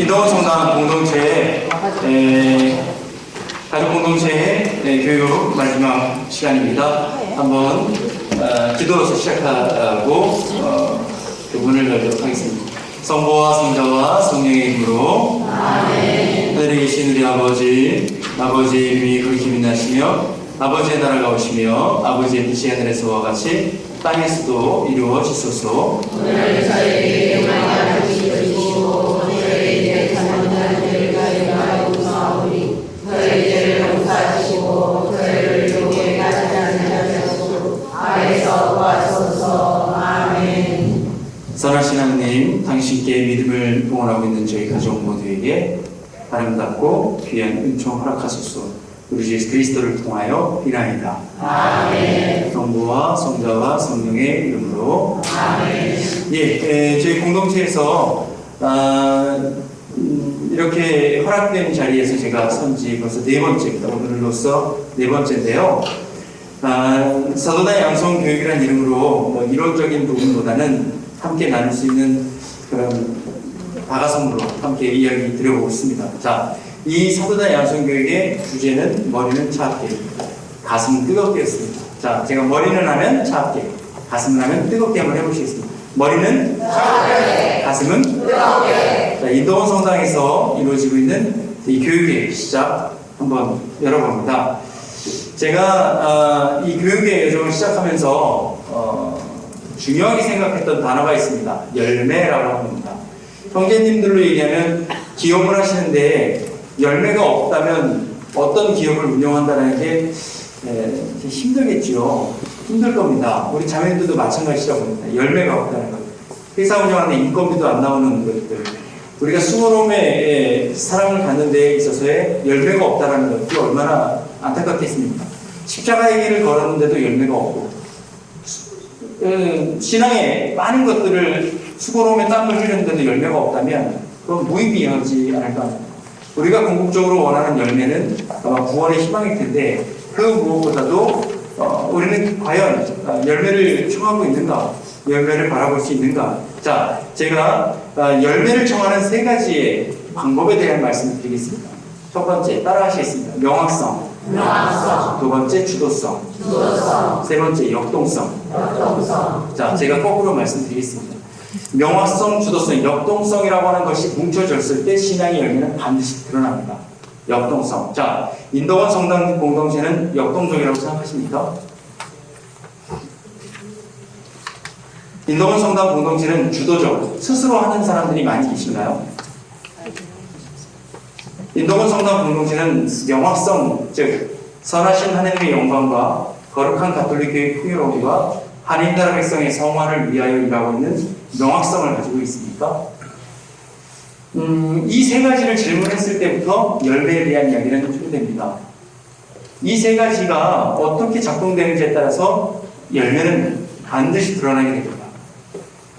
인도원 성당 공동체 가족 공동체의 교육 마지막 시간입니다. 한번 기도로서 시작하고 교문을 열도록 하겠습니다. 성부와 성자와 성령의 이름으로 아멘. 하늘에 계신 우리 아버지의 이름이 그렇게 빛나시며 아버지의 나라가 오시며 아버지의 뜻이 하늘에서와 같이 땅에서도 이루어지소서. 오늘 저희에게 용납하여 주시고 저희에게 잘못한 죄를 가하여 사오니 저희 죄를 용서하시고 저희를 유혹에 빠지지 않게 하시옵소서. 악에서 구하소서. 아멘. 선하신 하나님, 당신께 믿음을 봉헌하고 있는 저희 가족 모두에게 아름답고 귀한 은총 허락하소서. 우리 주 예수 그리스도를 통하여 비나이다. 아멘. 성부와 성자와 성령의 이름으로 아멘. 저희 공동체에서 이렇게 허락된 자리에서 제가 선지 벌써 네 번째입니다. 오늘로써 네 번째인데요. 사도단 양성 교육이라는 이름으로 뭐 이론적인 부분보다는 함께 나눌 수 있는 그런 다가성으로 함께 이야기 드려보고 있습니다. 자, 이 사도단 양성 교육의 주제는 머리는 차갑게, 가슴은 뜨겁게 했습니다. 자, 제가 머리는 하면 차갑게, 가슴은 하면 뜨겁게 한번 해보시겠습니다. 머리는 차갑게, 가슴은 뜨겁게. 자, 인도원 성당에서 이루어지고 있는 이 교육의 시작 한번 열어봅니다. 제가 이 교육의 여정을 시작하면서 중요하게 생각했던 단어가 있습니다. 열매라고 합니다. 형제님들로 얘기하면 기업을 하시는데 열매가 없다면 어떤 기업을 운영한다는 게 힘들겠죠. 힘들 겁니다. 우리 자매들도 마찬가지라고 봅니다. 열매가 없다는 것. 회사 운영하는데 인건비도 안 나오는 것들. 우리가 수고로움의 사랑을 갖는 데에 있어서의 열매가 없다는 것이 얼마나 안타깝겠습니까? 십자가의 길을 걸었는데도 열매가 없고 신앙에 많은 것들을 수고로움에 땀을 흘렸는데도 열매가 없다면 그건 무의미하지 않을까 합니다. 우리가 궁극적으로 원하는 열매는 아마 구원의 희망일 텐데 그 무엇보다도 우리는 과연 열매를 청하고 있는가? 열매를 바라볼 수 있는가? 자, 제가 열매를 청하는 세 가지의 방법에 대한 말씀을 드리겠습니다. 첫 번째, 따라하시겠습니다. 명확성. 두 번째, 주도성. 세 번째, 역동성. 자, 제가 거꾸로 말씀드리겠습니다. 명확성, 주도성, 역동성이라고 하는 것이 뭉쳐졌을 때 신앙의 열매는 반드시 드러납니다. 역동성. 자, 인도원 성당 공동체는 역동적이라고 생각하십니까? 인도원 성당 공동체는 주도적, 스스로 하는 사람들이 많이 계신가요? 인도원 성당 공동체는 명확성, 즉 선하신 하나님의 영광과 거룩한 가톨릭교의 풍요로움과 한인나라 백성의 성화를 위하여 일하고 있는 명확성을 가지고 있습니까? 이 세 가지를 질문했을 때부터 열매에 대한 이야기는 추구됩니다. 이 세 가지가 어떻게 작동되는지에 따라서 열매는 반드시 드러나게 됩니다.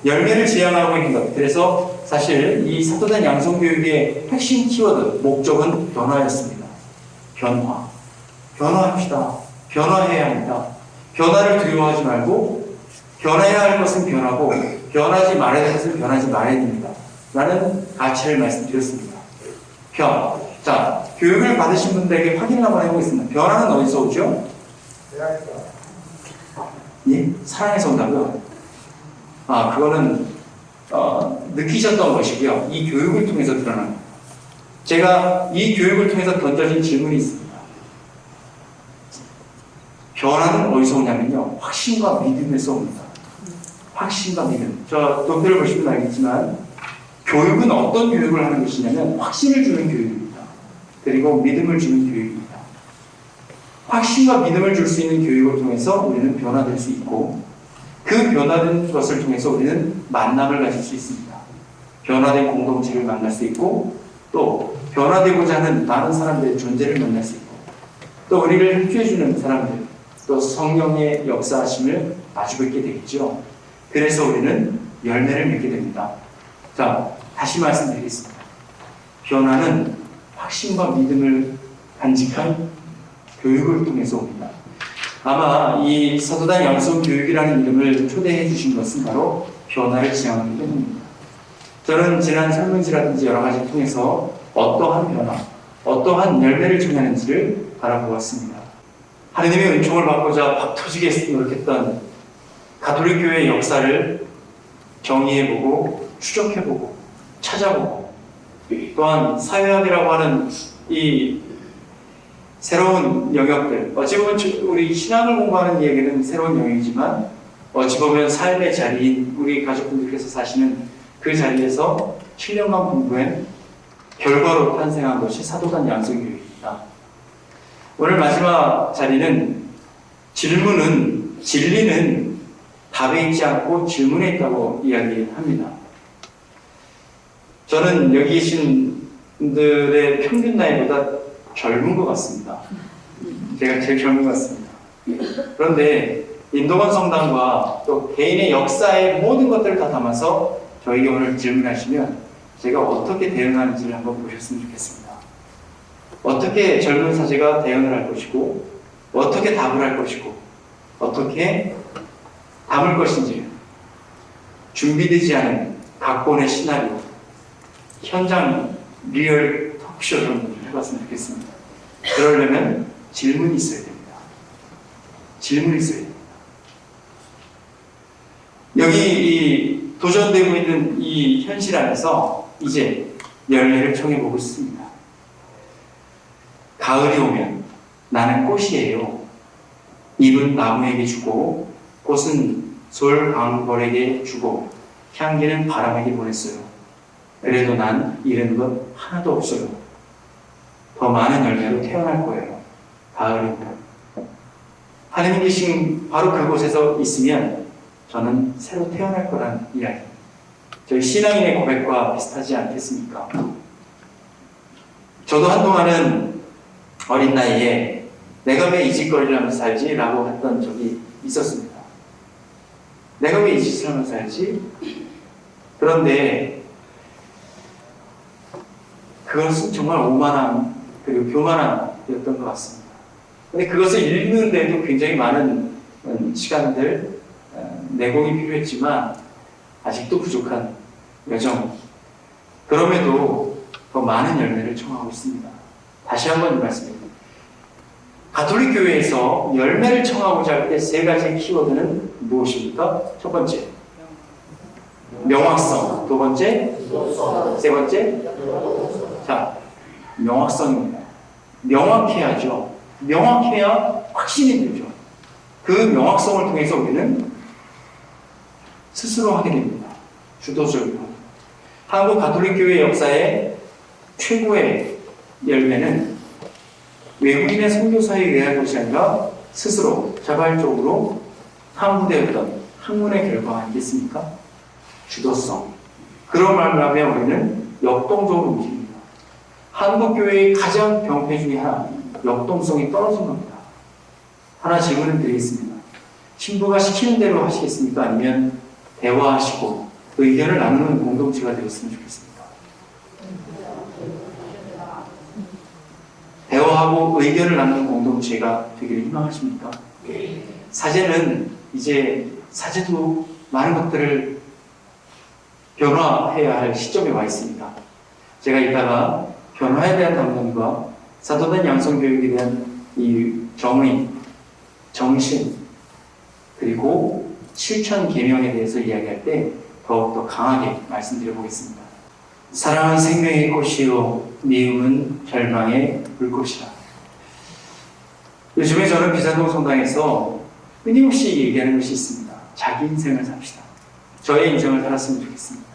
열매를 지향하고 있는 것. 그래서 사실 이 사도단 양성교육의 핵심 키워드, 목적은 변화였습니다. 변화. 변화합시다. 변화해야 합니다. 변화를 두려워하지 말고 변해야 할 것은 변하고 변하지 말아야 할 것은 변하지 말아야 됩니다. 라는 가치를 말씀드렸습니다. 자, 교육을 받으신 분들에게 확인을 한번 해보겠습니다. 변화는 어디서 오죠? 예? 사랑에서 온다고요? 그거는 느끼셨던 것이고요. 이 교육을 통해서 드러납니다. 제가 이 교육을 통해서 던져진 질문이 있습니다. 변화는 어디서 오냐면요. 확신과 믿음에서 옵니다. 확신과 믿음. 저 도표를 보시면 알겠지만 교육은 어떤 교육을 하는 것이냐면 확신을 주는 교육입니다. 그리고 믿음을 주는 교육입니다. 확신과 믿음을 줄 수 있는 교육을 통해서 우리는 변화될 수 있고 그 변화된 것을 통해서 우리는 만남을 가질 수 있습니다. 변화된 공동체를 만날 수 있고 또 변화되고자 하는 많은 사람들의 존재를 만날 수 있고 또 우리를 흡수해주는 사람들 또 성령의 역사하심을 마주뵙게 되겠죠. 그래서 우리는 열매를 맺게 됩니다. 자, 다시 말씀드리겠습니다. 변화는 확신과 믿음을 간직한 교육을 통해서 옵니다. 아마 이 사도단 양성 교육이라는 이름을 초대해 주신 것은 바로 변화를 지향하기 때문입니다. 저는 지난 설문지라든지 여러 가지를 통해서 어떠한 변화, 어떠한 열매를 청하는지를 바라보았습니다. 하느님의 은총을 받고자 박 터지게 노력했던 가톨릭 교회의 역사를 정리해보고 추적해보고 찾아보고 또한 사회학이라고 하는 이 새로운 영역들, 어찌 보면 우리 신앙을 공부하는 얘기는 새로운 영역이지만 어찌 보면 삶의 자리인 우리 가족분들께서 사시는 그 자리에서 7년간 공부한 결과로 탄생한 것이 사도단 양성교육입니다. 오늘 마지막 자리는 진리는 답에 있지 않고 질문에 있다고 이야기합니다. 저는 여기 계신 분들의 평균 나이보다 젊은 것 같습니다. 제가 제일 젊은 것 같습니다. 그런데 인도건 성당과 또 개인의 역사의 모든 것들을 다 담아서 저에게 오늘 질문하시면 제가 어떻게 대응하는지를 한번 보셨으면 좋겠습니다. 어떻게 젊은 사제가 대응을 할 것이고 어떻게 답을 할 것이고 어떻게 담을 것인지 준비되지 않은 각본의 시나리오, 현장 리얼 토크쇼 정도를 해봤으면 좋겠습니다. 그러려면 질문이 있어야 됩니다. 질문이 있어야 됩니다. 여기 이 도전되고 있는 이 현실 안에서 이제 열매를 청해보고 있습니다. 가을이 오면 나는 꽃이에요. 잎은 나무에게 주고 꽃은 솔방벌에게 주고 향기는 바람에게 보냈어요. 그래도 난 잃은 것 하나도 없어요. 더 많은 열매로 태어날 거예요. 가을이 오면. 하느님 계신 바로 그곳에서 있으면 저는 새로 태어날 거란 이야기. 저희 신앙인의 고백과 비슷하지 않겠습니까? 저도 한동안은 어린 나이에 내가 왜 이 짓거리를 하면서 살지? 라고 했던 적이 있었습니다. 내가 왜 이 짓을 하면서 살지? 그런데 그것은 정말 오만함 그리고 교만함이었던 것 같습니다. 근데 그것을 읽는데도 굉장히 많은 시간들 내공이 필요했지만 아직도 부족한 여정. 그럼에도 더 많은 열매를 청하고 있습니다. 다시 한번 말씀드립니다. 가톨릭 교회에서 열매를 청하고자 할 때 세 가지 키워드는 무엇입니까? 첫 번째, 명확성. 두 번째, 세 번째, 자, 명확성입니다. 명확해야죠. 명확해야 확신이 들죠. 그 명확성을 통해서 우리는 스스로 하게 됩니다. 주도적으로. 한국 가톨릭 교회 역사의 최고의 열매는 외국인의 선교사에 의한 것이 아니라 스스로 자발적으로 탐구되었던 학문의 결과 아니겠습니까? 주도성. 그런 말을 하면 우리는 역동적으로 움직입니다. 한국 교회의 가장 병폐 중에 하나, 역동성이 떨어진 겁니다. 하나 질문을 드리겠습니다. 신부가 시키는 대로 하시겠습니까? 아니면 대화하시고 의견을 나누는 공동체가 되었으면 좋겠습니까? 대화하고 의견을 나누는 공동체가 되기를 희망하십니까? 사제는 이제 사제도 많은 것들을 변화해야 할 시점에 와 있습니다. 제가 이따가 변화에 대한 담론과 사도단 양성교육에 대한 이 정의, 정신, 그리고 실천 계명에 대해서 이야기할 때 더욱더 강하게 말씀드려 보겠습니다. 사랑은 생명의 꽃이요 미움은 절망의 불꽃이라. 요즘에 저는 비산동 성당에서 끊임없이 얘기하는 것이 있습니다. 자기 인생을 삽시다. 저의 인생을 살았으면 좋겠습니다.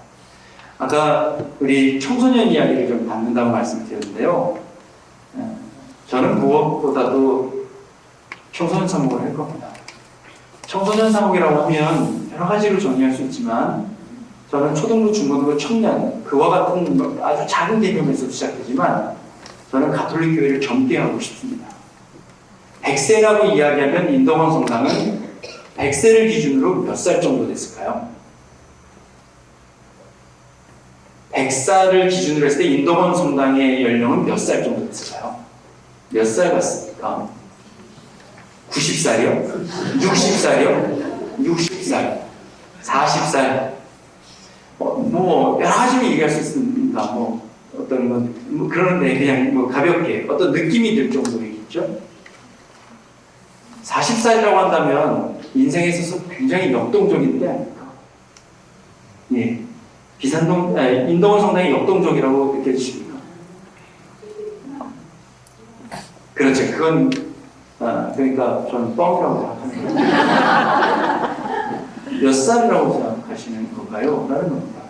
아까 우리 청소년 이야기를 좀 담는다고 말씀드렸는데요. 저는 무엇보다도 청소년 사목을 할 겁니다. 청소년 사목이라고 하면 여러 가지로 정의할 수 있지만 저는 초등부, 중고등부, 청년 그와 같은 아주 작은 개념에서 시작되지만 저는 가톨릭 교회를 젊게 하고 싶습니다. 100세라고 이야기하면 인도건 성당은 100세를 기준으로 몇 살 정도 됐을까요? 100살을 기준으로 했을 때 인도건 성당의 연령은 몇 살 정도 됐을까요? 몇 살 같습니까? 90살이요? 60살이요? 60살? 40살? 뭐 여러 가지로 얘기할 수 있습니다. 뭐 어떤 뭐 그러는데 그냥 뭐 가볍게 어떤 느낌이 들 정도이겠죠. 40살이라고 한다면 인생에 있어서 굉장히 역동적인 때 아닙니까? 예. 인동원 성당이 역동적이라고 느껴지십니까? 그렇죠. 그건, 그러니까 저는 뻥이라고 생각합니다. 몇 살이라고 생각하시는 건가요? 다른 겁니다.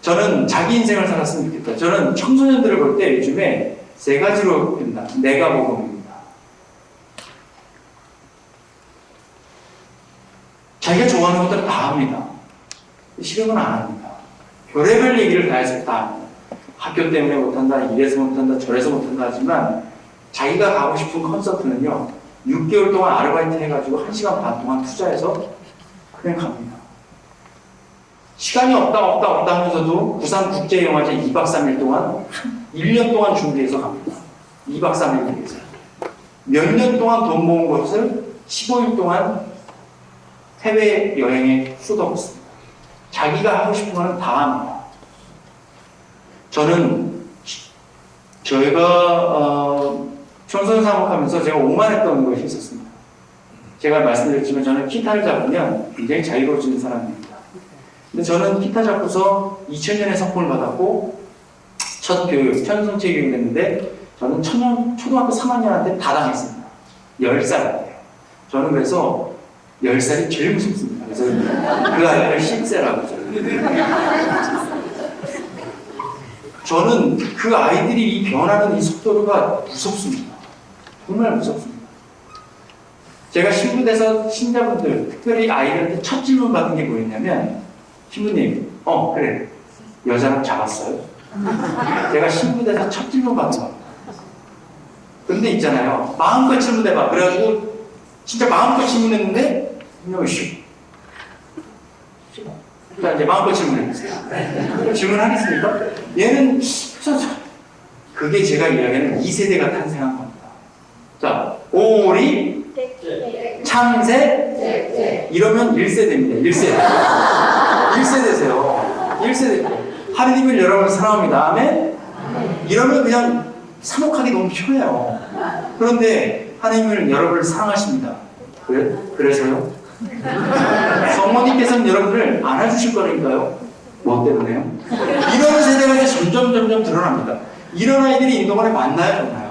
저는 자기 인생을 살았으면 좋겠다. 저는 청소년들을 볼 때 요즘에 세 가지로 봅니다. 내가 복음입니다. 자기가 좋아하는 것들은 다 합니다. 싫은 건 안 합니다. 별의별 얘기를 다 해서 다 합니다. 학교 때문에 못한다, 이래서 못한다, 저래서 못한다 하지만 자기가 가고 싶은 콘서트는요 6개월 동안 아르바이트 해가지고 1시간 반 동안 투자해서 그냥 갑니다. 시간이 없다 하면서도 부산국제영화제 2박 3일 동안 1년 동안 준비해서 갑니다. 2박 3일 위해서 몇 년 동안 돈 모은 것을 15일 동안 해외여행에 쏟아붓습니다. 자기가 하고 싶은 거는 다 합니다. 저는 저희가 청소년 사목하면서 제가 오만했던 것이 있었습니다. 제가 말씀드렸지만 저는 기타를 잡으면 굉장히 자유로워지는 사람입니다. 근데 저는 기타 잡고서 2000년에 성공을 받았고 첫 교육, 천성체 교육을 했는데 저는 초등학교 3학년한테 다 당했습니다. 10살인데요. 저는 그래서 10살이 제일 무섭습니다. 그래서 그 아이를 10세라고 저는 그 아이들이 이 변하는 이 속도가 무섭습니다. 정말 무섭습니다. 제가 신부돼서 신자분들, 특별히 아이들한테 첫 질문 받은 게 뭐였냐면 신부님, 그래 여자랑 잡았어요? 제가 신부돼서 첫 질문 받은 겁니다. 그런데 있잖아요, 마음껏 질문해봐. 그래가지고 진짜 마음껏 질문했는데 자, 이제 마음껏 질문해보세요. 질문하겠습니까? 얘는, 그게 제가 이야기하는 2세대가 탄생한 겁니다. 자, 오리, 참새, 이러면 1세대입니다. 1세대. 1세대세요. 1세대. 하느님을 여러분을 사랑합니다. 아멘? 이러면 그냥 사목하기 너무 편해요. 그런데 하느님을 여러분을 사랑하십니다. 그래서요? 성모님께서는 여러분을 안아주실 거니까요. 뭐 때문에요? 이런 세대가 이제 점점 드러납니다. 이런 아이들이 인도관에 만나요?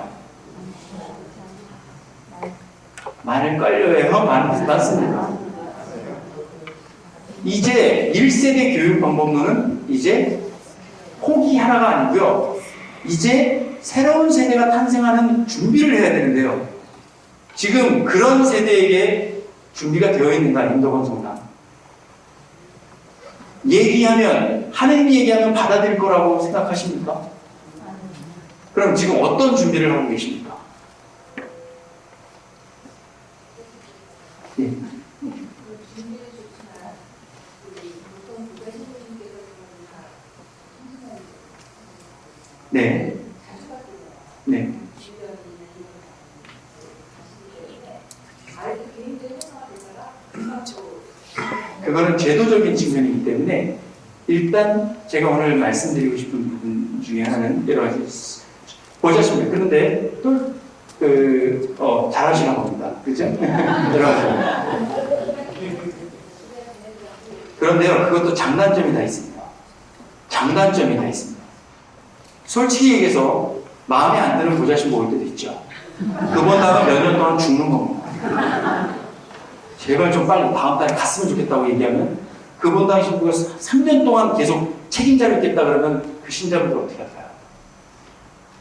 많을 걸요. 많습니다. 이제 1세대 교육 방법론은 이제 포기 하나가 아니고요. 이제 새로운 세대가 탄생하는 준비를 해야 되는데요. 지금 그런 세대에게 준비가 되어 있는가, 인도건 성당? 하느님이 얘기하면 받아들일 거라고 생각하십니까? 그럼 지금 어떤 준비를 하고 계십니까? 예. 네. 네. 그거는 제도적인 측면이기 때문에 일단 제가 오늘 말씀드리고 싶은 부분 중에 하나는 여러 가지 보셨습니다. 그런데 또 잘하시나 봅니다. 그죠? 여러 가지. 그런데요, 그것도 장단점이 다 있습니다. 장단점이 다 있습니다. 솔직히 얘기해서 마음에 안 드는 보자신 모일 때도 있죠. 그보다가 몇 년 동안 죽는 겁니다. 제발 좀 빨리 다음 달에 갔으면 좋겠다고 얘기하면 그분 당시 신부가 3년 동안 계속 책임자를 있겠다 그러면 그 신자분들 어떻게 할까요?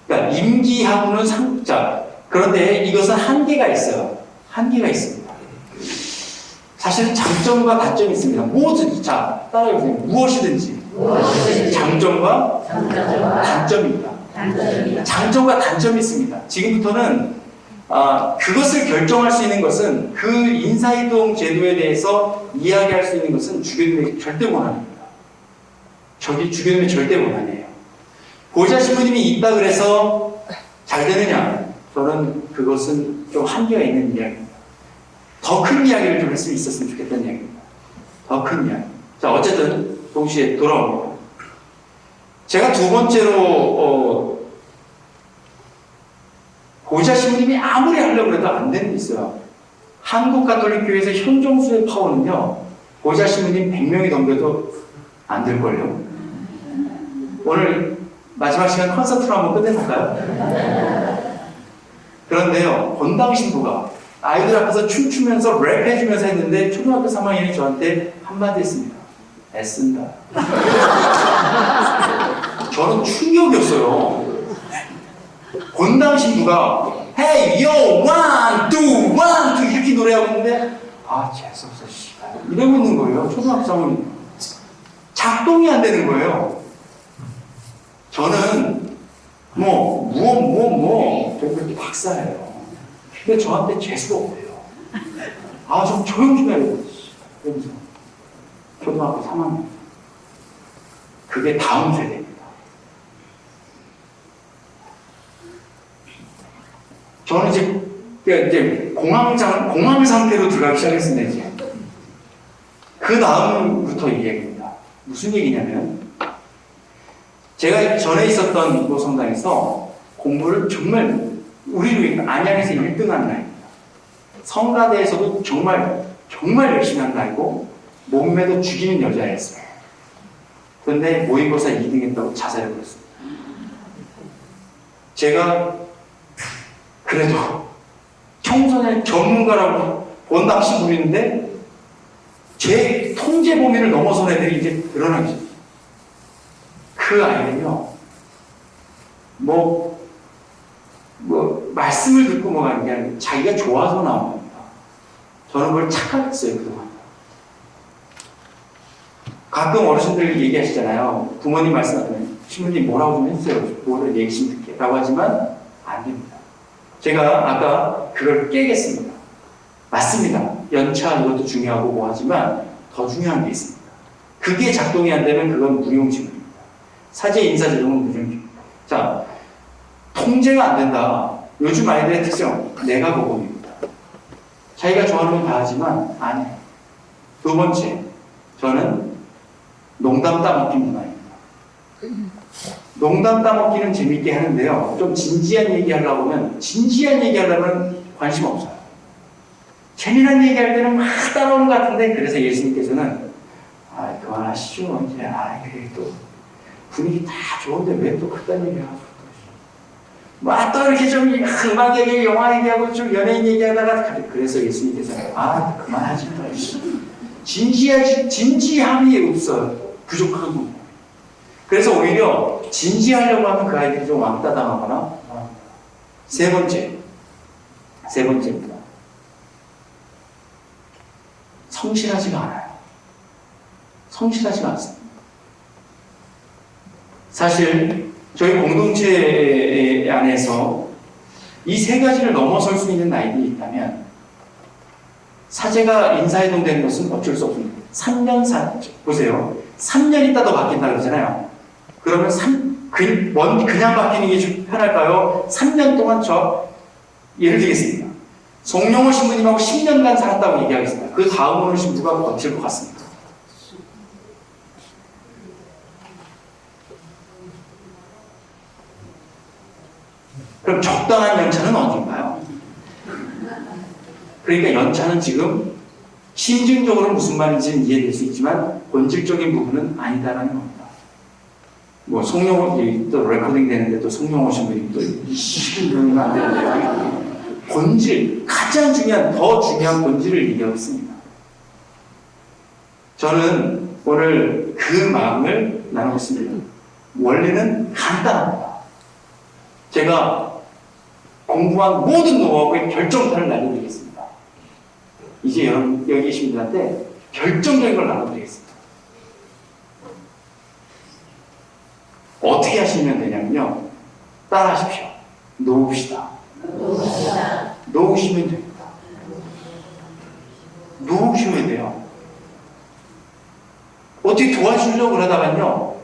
그러니까 임기하고는 상자. 그런데 이것은 한계가 있어요. 한계가 있습니다. 사실은 장점과 단점이 있습니다. 무엇이든지, 자, 따라해보세요. 무엇이든지. 장점과 단점입니다. 장점과 단점이 있습니다. 지금부터는 그것을 결정할 수 있는 것은 그 인사이동 제도에 대해서 이야기할 수 있는 것은 주교님의 절대 권한입니다. 저기 주교님의 절대 권한이에요. 보좌 신부님이 있다 그래서 잘 되느냐? 저는 그것은 좀 한계가 있는 이야기입니다. 더 큰 이야기를 좀 할 수 있었으면 좋겠다는 이야기입니다. 더 큰 이야기. 자, 어쨌든 동시에 돌아옵니다. 제가 두 번째로 보좌 신부님이 아무리 하려고 해도 안 되는 게 있어요. 한국 가톨릭 교회에서 현종수의 파워는요, 보좌 신부님 100명이 넘겨도 안 될걸요. 오늘 마지막 시간 콘서트로 한번 끝내볼까요? 그런데요, 본당 신부가 아이들 앞에서 춤추면서 랩해주면서 했는데 초등학교 3학년이 저한테 한마디 했습니다. 애쓴다. 저는 충격이었어요. 본당 신부가 Hey yo one two one two 이렇게 노래하고 있는데 재수없어 씨발 이러고 있는 거예요. 초등학교 3학년. 작동이 안 되는 거예요. 저는 저 그렇게 박사예요. 근데 저한테 재수가 없대요. 좀 조용 좀 해요. 그러면서 초등학교 3학년. 그게 다음 세대입니다. 저는 이제 공황 상태로 들어가기 시작했습니다. 이제 그 다음부터 이 얘기입니다. 무슨 얘기냐면 제가 전에 있었던 노성당에서 공부를 정말 우리 안양에서 1등한 나이입니다. 성가대에서도 정말 열심히 한 나이고 몸매도 죽이는 여자였어요. 그런데 모의고사 2등했다고 자살을 했습니다. 제가 그래도 청소년 전문가라고 본당 신부인데 제 통제 범위를 넘어선 애들이 이제 드러나기 시작해요. 그 아이는요, 말씀을 듣고 가는 게 아니라 자기가 좋아서 나온 겁니다. 저는 그걸 착각했어요, 그동안. 가끔 어르신들 얘기하시잖아요. 부모님 말씀하면 신부님 뭐라고 좀 해주세요. 뭐를 얘기 좀 듣게. 라고 하지만 안 됩니다. 제가 아까 그걸 깨겠습니다. 맞습니다. 연차 이것도 중요하고 하지만 더 중요한 게 있습니다. 그게 작동이 안 되면 그건 무용지물입니다. 사제 인사제도는 무용지물입니다. 자, 통제가 안 된다. 요즘 아이들의 특성, 내가 보고입니다. 자기가 좋아하는 건 다 하지만 안 해요. 두 번째, 저는 농담 따먹기 문화입니다. 농담 따먹기는 재밌게 하는데요. 좀 진지한 얘기 하려고 하면 관심 없어요. 재미난 얘기 할 때는 막 따라오는 것 같은데, 그래서 예수님께서는 그만하시죠. 이제 그래 또 분위기 다 좋은데 왜 또 그딴 얘기 하고 또 이렇게 좀 음악 얘기, 영화 얘기하고 좀 연예인 얘기하다가 그래서 예수님께서는 그만하지 마. 진지함이 없어요. 부족하고. 그래서 오히려 진지하려고 하면 그 아이들이 좀 왕따 당하거나. 세 번째입니다. 성실하지가 않아요. 성실하지가 않습니다. 사실 저희 공동체 안에서 이 세 가지를 넘어설 수 있는 아이들이 있다면 사제가 인사이동되는 것은 어쩔 수 없습니다. 3년 보세요. 3년 있다 더 바뀐다 그러잖아요. 그러면 그냥 바뀌는 게 좀 편할까요? 3년 동안 예를 들겠습니다. 송영호 신부님하고 10년간 살았다고 얘기하겠습니다. 그 다음 오는 신부가 버틸 것 같습니다. 그럼 적당한 연차는 언제인가요? 그러니까 연차는 지금 심증적으로 무슨 말인지는 이해될 수 있지만 본질적인 부분은 아니다라는 겁니다. 송영호 또 레코딩 되는데 또 송영호 신부님 또 이러면 안 되는데요. 본질, 가장 더 중요한 본질을 얘기하겠습니다. 저는 오늘 그 마음을 나누겠습니다. 원리는 간단합니다. 제가 공부한 모든 노하우의 결정타를 날려드리겠습니다. 이제 여기 계신 분들한테 결정적인 걸 나눠드리겠습니다. 어떻게 하시면 되냐면요. 따라하십시오. 놓읍시다. 놓으시면 됩니다. 놓으시면 돼요. 어떻게 도와주려고 그러다가요.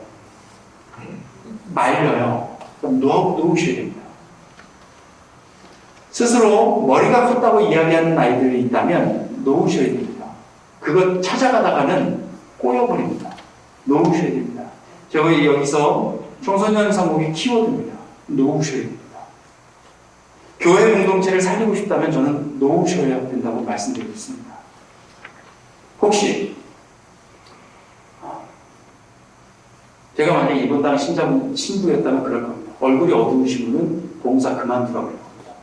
말려요. 그럼 놓으셔야 됩니다. 스스로 머리가 컸다고 이야기하는 아이들이 있다면 놓으셔야 됩니다. 그거 찾아가다가는 꼬여버립니다. 놓으셔야 됩니다. 저희 여기서 청소년 상목의 키워드입니다. 놓으셔야 됩니다. 교회 공동체를 살리고 싶다면 저는 놓으셔야 된다고 말씀드리고 있습니다. 혹시 제가 만약에 이번 당 신부였다면 그럴 겁니다. 얼굴이 어두우신 분은 봉사 그만두라고 할 겁니다.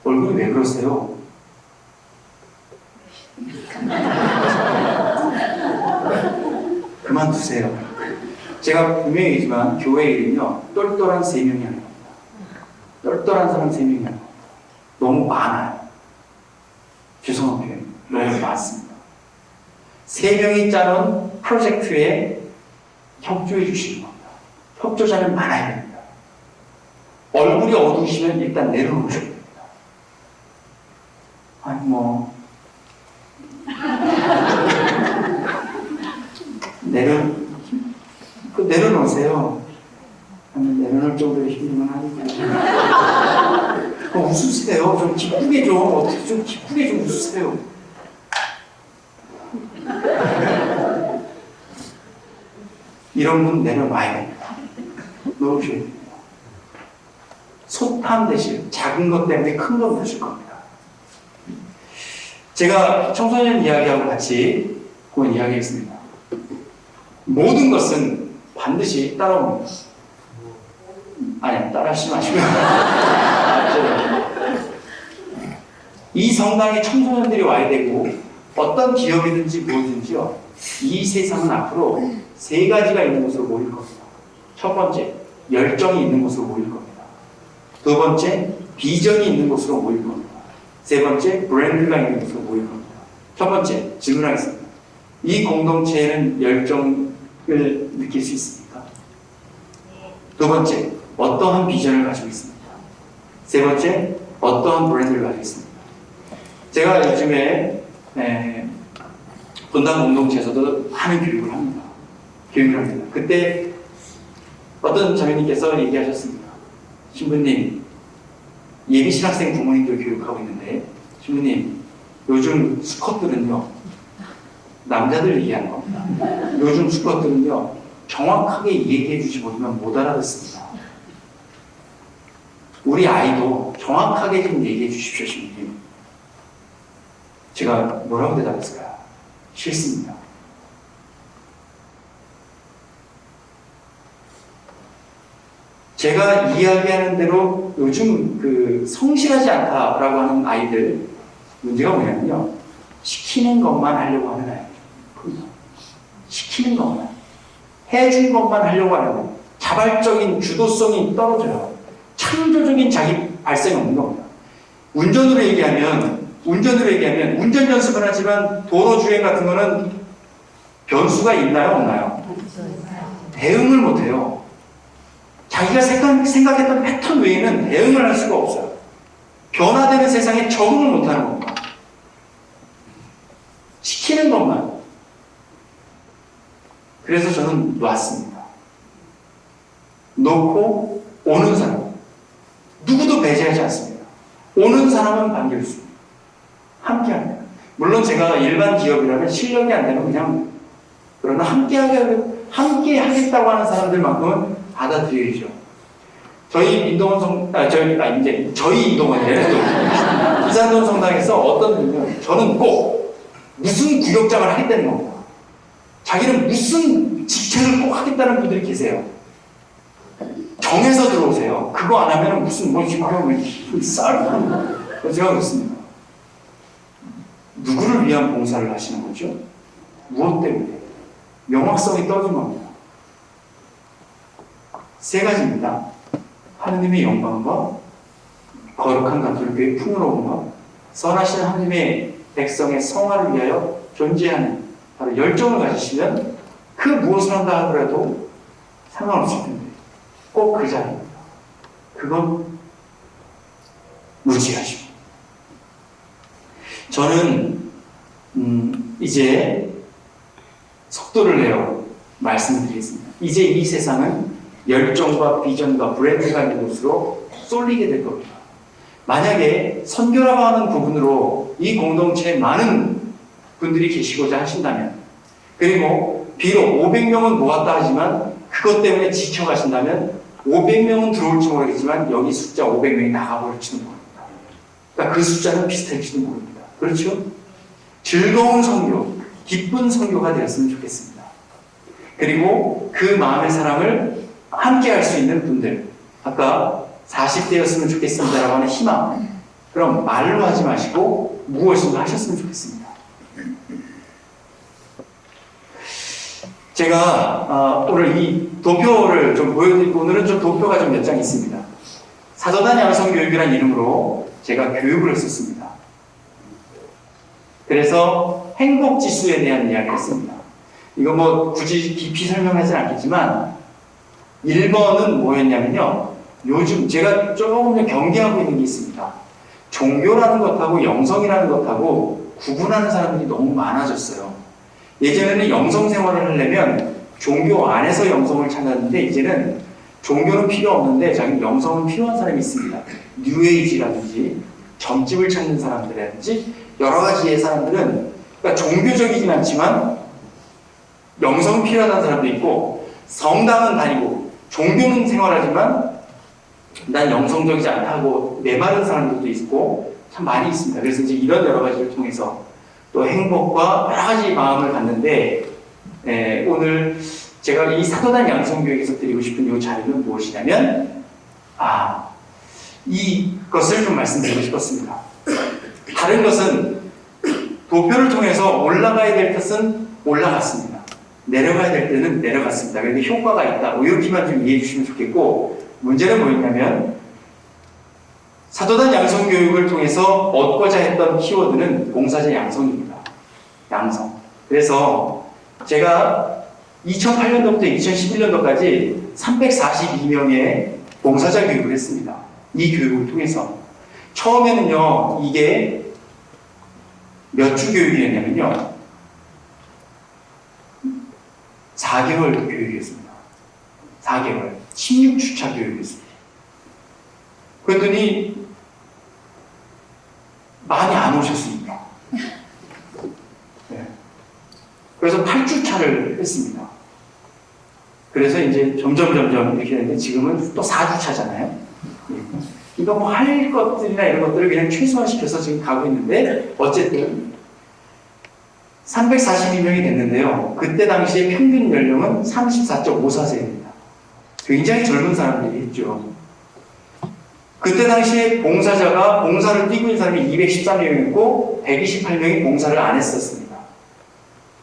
얼굴이 왜 그러세요? 그만두세요. 제가 분명히 얘기지만 교회 이름이요 똘똘한 3명이 아닌 겁니다. 똘똘한 사람 3명이 아닌 겁니다. 너무 많아요. 죄송한 표현 너무 많습니다. 3명이 짜놓은 프로젝트에 협조해 주시는 겁니다. 협조자는 많아야 됩니다. 얼굴이 어두우시면 일단 내려놓으셔야 됩니다. 아니 내려놓으세요. 내려놓을 정도의 힘이면 하니까. 웃으세요. 좀 기쁘게 좀, 어떻게 좀 기쁘게 좀 웃으세요. 이런 분 내려놔야 됩니다. 놓으셔야 됩니다. 소탐 대신 작은 것 때문에 큰 거 보실 겁니다. 제가 청소년 이야기하고 같이 그건 이야기했습니다. 모든 것은 반드시 따라옵니다. 아니, 따라하지 마시고. 이 성당에 청소년들이 와야 되고, 어떤 기업이든지 무엇이든지요, 이 세상은 앞으로 3가지가 있는 곳으로 모일 겁니다. 첫 번째, 열정이 있는 곳으로 모일 겁니다. 두 번째, 비전이 있는 곳으로 모일 겁니다. 세 번째, 브랜드가 있는 곳으로 모일 겁니다. 첫 번째, 질문하겠습니다. 이 공동체에는 열정을 느낄 수 있습니까? 두 번째, 어떠한 비전을 가지고 있습니까? 세 번째, 어떠한 브랜드를 가지고 있습니까? 제가 요즘에 분당 공동체에서도 많은 교육을 합니다. 그때 어떤 자매님께서 얘기하셨습니다. 신부님, 예비신학생 부모님들 교육하고 있는데, 신부님, 요즘 수컷들은요, 남자들 얘기하는 겁니다. 요즘 수컷들은요, 정확하게 얘기해 주지 못하면 못 알아듣습니다. 우리 아이도 정확하게 좀 얘기해 주십시오, 신부님. 제가 뭐라고 대답했을까요? 싫습니다. 제가 이야기하는 대로 요즘 성실하지 않다라고 하는 아이들 문제가 뭐냐면요. 시키는 것만 하려고 하는 아이들. 시키는 것만. 해준 것만 하려고 하는 자발적인 주도성이 떨어져요. 창조적인 자기 발생이 없는 겁니다. 운전으로 얘기하면 운전 연습을 하지만 도로 주행 같은 거는 변수가 있나요? 없나요? 대응을 못해요. 자기가 생각했던 패턴 외에는 대응을 할 수가 없어요. 변화되는 세상에 적응을 못하는 겁니다. 시키는 것만. 그래서 저는 놨습니다. 놓고 오는 사람. 누구도 배제하지 않습니다. 오는 사람은 반길수. 함께 합니다. 물론 제가 일반 기업이라면 실력이 안 되면 그냥, 그러나 함께 하겠다고 하는 사람들만큼은 받아들여야죠. 저희 인동원이에요. 이산동 성당에서 어떤 분은 저는 꼭 무슨 구역장을 하겠다는 겁니다. 자기는 무슨 직책을 꼭 하겠다는 분들이 계세요. 정해서 들어오세요. 그거 안 하면 무슨 싸움하는 거예요. 제가 그렇습니다. 누구를 위한 봉사를 하시는 거죠? 무엇 때문에? 명확성이 떨어진 겁니다. 3가지입니다. 하느님의 영광과 거룩한 가톨교의 풍요로움과 선하신 하느님의 백성의 성화를 위하여 존재하는 바로 열정을 가지시면 그 무엇을 한다 하더라도 상관없을 텐데 꼭 그 자리입니다. 그건 무지하십니다. 저는 이제 속도를 내어 말씀을 드리겠습니다. 이제 이 세상은 열정과 비전과 브랜드가 있는 곳으로 쏠리게 될 겁니다. 만약에 선교라고 하는 부분으로 이 공동체에 많은 분들이 계시고자 하신다면, 그리고 비록 500명은 모았다 하지만 그것 때문에 지쳐가신다면 500명은 들어올지 모르겠지만 여기 숫자 500명이 나가버릴지도 모릅니다. 그러니까 그 숫자는 비슷할지도 모릅니다. 그렇죠? 즐거운 선교, 기쁜 선교가 되었으면 좋겠습니다. 그리고 그 마음의 사랑을 함께 할 수 있는 분들, 아까 40대였으면 좋겠습니다라고 하는 희망, 그럼 말로 하지 마시고 무엇인가 하셨으면 좋겠습니다. 제가 오늘 이 도표를 좀 보여드리고, 오늘은 좀 도표가 좀 몇 장 있습니다. 사도단 양성교육이라는 이름으로 제가 교육을 했었습니다. 그래서 행복지수에 대한 이야기를 했습니다. 이거 뭐 굳이 깊이 설명하진 않겠지만 1번은 뭐였냐면요, 요즘 제가 조금 경계하고 있는 게 있습니다. 종교라는 것하고 영성이라는 것하고 구분하는 사람들이 너무 많아졌어요. 예전에는 영성 생활을 하려면 종교 안에서 영성을 찾았는데, 이제는 종교는 필요 없는데 자기 영성은 필요한 사람이 있습니다. 뉴에이지라든지 점집을 찾는 사람들이라든지 여러 가지의 사람들은, 그러니까 종교적이진 않지만 영성은 필요하다는 사람도 있고, 성당은 다니고 종교는 생활하지만 난 영성적이지 않다고 내바른 사람들도 있고 참 많이 있습니다. 그래서 이제 이런 여러 가지를 통해서 또 행복과 여러 가지 마음을 갖는데, 오늘 제가 이 사도단 양성교육에서 드리고 싶은 이 자료는 무엇이냐면, 이것을 좀 말씀드리고 싶었습니다. 다른 것은 도표를 통해서 올라가야 될 것은 올라갔습니다. 내려가야 될 때는 내려갔습니다. 그런데 효과가 있다. 이렇게만 좀 이해해 주시면 좋겠고, 문제는 뭐였냐면, 사도단 양성교육을 통해서 얻고자 했던 키워드는 봉사자 양성입니다. 양성. 그래서 제가 2008년도부터 2011년도까지 342명의 봉사자 교육을 했습니다. 이 교육을 통해서. 처음에는요, 이게 몇 주 교육이었냐면요, 4개월 교육이었습니다. 4개월. 16주차 교육이었습니다. 그랬더니 많이 안 오셨습니다. 네. 그래서 8주차를 했습니다. 그래서 이제 점점 이렇게 되는데, 지금은 또 4주차잖아요. 이거 뭐 할 것들이나 이런 것들을 그냥 최소화시켜서 지금 가고 있는데, 어쨌든 342명이 됐는데요. 그때 당시에 평균 연령은 34.54세입니다. 굉장히 젊은 사람들이 있죠. 그때 당시에 봉사를 뛰고 있는 사람이 213명이었고 128명이 봉사를 안 했었습니다.